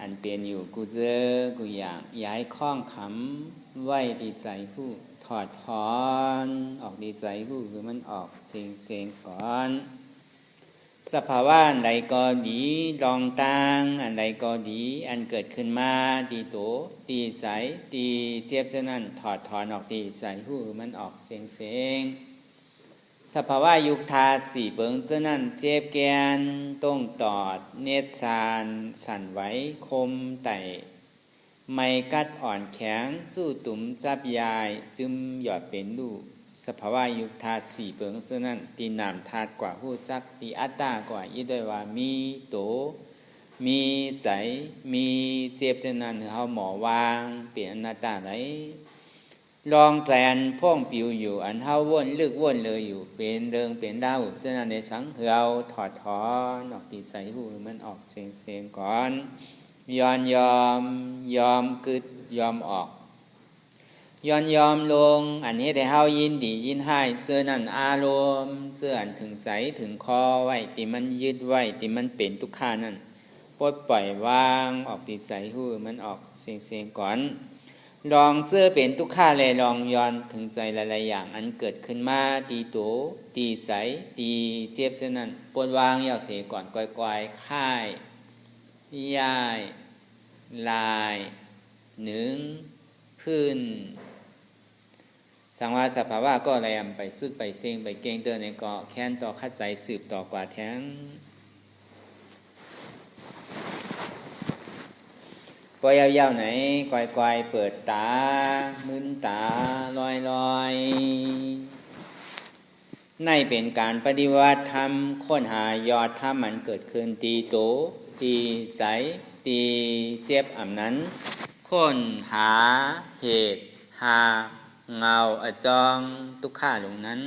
อันเป็นอยู่กูเจอกูอยากย้ายข้องขำไว้ที่ใส่ผู้ถอดถอนออกที่ใส่ผู้คือมันออกเสียงก่อนสภาวะอันใดก็ดีลองตังอันใดก็ดีอันเกิดขึ้นมาตีโตตีใสตีเจ็บฉะนั้นถอดถอนออกตีใสผู้คือมันออกเสียงสภาวะยุคทาสี่เบิงฉะนั้นเจ็บแกนต้องตอดเนตรสานสั่นไหวคมไต่ไม่กัดอ่อนแข็งสู้ตุ่มจับยายจึมหยอดเป็นลูกสภาวะยุคธาตุสี่เบิงฉะนั้นตีนามธาตุกว่าหู้จักตีอัตตากว่าอีด้วยว่ามีโตมีใสมีเจ็บฉะนั้นเฮาหมอวางเปลี่ยนอนัตตาไหนลองแสนพ่องปิวอยู่อันเฮาว่นลึกว่นเลยอยู่เป็นเริงเป็นดาวฉะนั้นในสังเราถอดถอนออกตีใสหูมันออกเสียงก่อนยอมกึดยอมออกยอมลงอันนี้ได้เฮายินดียินให้เสื้อนั่นอารมณ์เสื้ออันถึงใจถึงคอไว้ที่มันยึดไว้ที่มันเป็นทุกขานั่นปลดปล่อยวางออกตีใสหูมันออกเสียงก่อนลองเสื้อเป็นทุกข้าเลยลองย้อนถึงใจหลายๆอย่างอันเกิดขึ้นมาตีโตตีใสตีเจ็บฉะนั้นปวดวางยาวเสียก่อนก่อยๆค่ายย่ายลายหนึ่งพื้นสังวาสภาวะก็แรมไปสุดไปเซ็งไปเก่งเตือนในเกาะแค้นต่อคัดใจสืบต่อกว่าแท้งปล่อยยาวๆไหนก่อยๆเปิดตามึนตาลอยในเป็นการปฏิวัติธรรมค้นหายอดธรรมมันเกิดขึ้นตีโตตีใสตีเจ็บอ่ำนั้นค้นหาเหตุหาเงาอจองทุกข้าลงนั้น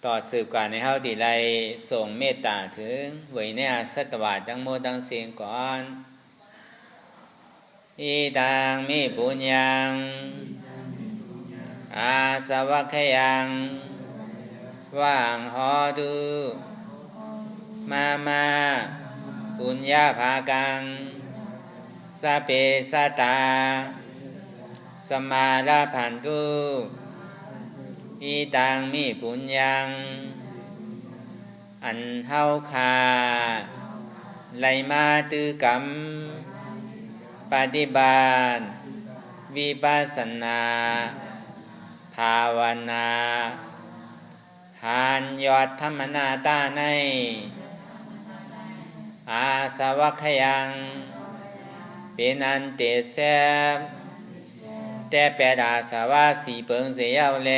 ต่อสืบการในเฮาดีไลส่งเมตตาถึงไว้ในสัตวาทั้งโมทั้งเสียงก่อนอีตังมิปุญญังอาสวัคยังว่างหอดูมาปุญญาภากังสเปสตาสมาลาพันตุอีตังมิปุญญังอันเฮาคาไลมาตือกรรมปฏิบัติวิปัสสนาภาวนาหานยอดธรรมนาตาในอาสวัคยังเป็นอันเตเสบแต่แปดอาสวะสีเปิงเสียวแล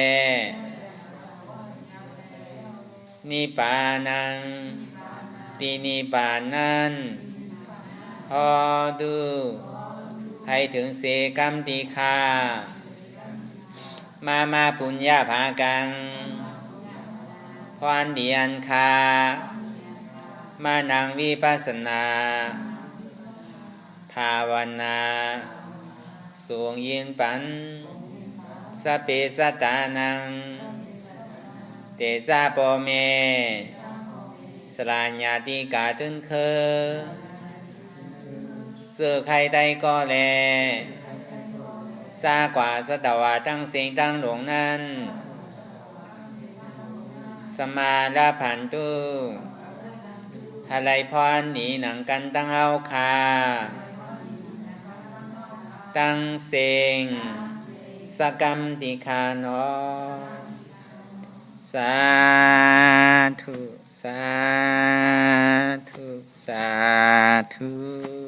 นิปานังตีนิปานั้นพอดูให้ถึงเสกัมติคามาปุญญาภากังพรเดียนคามานังวิปัสสนาภาวนาสูงยินปันสเปสตานังเตสาปเมสลาญาติกาตึนเคเสือใครใดก็แลจากว่าสตวาตั้งเสียงตั้งหลวงนั้นสมาลาพันตุอะไรพรหนีหนังกันตั้งเอาคาตั้งเสียงสกรรมติคานอสาธุสาธุสาธุ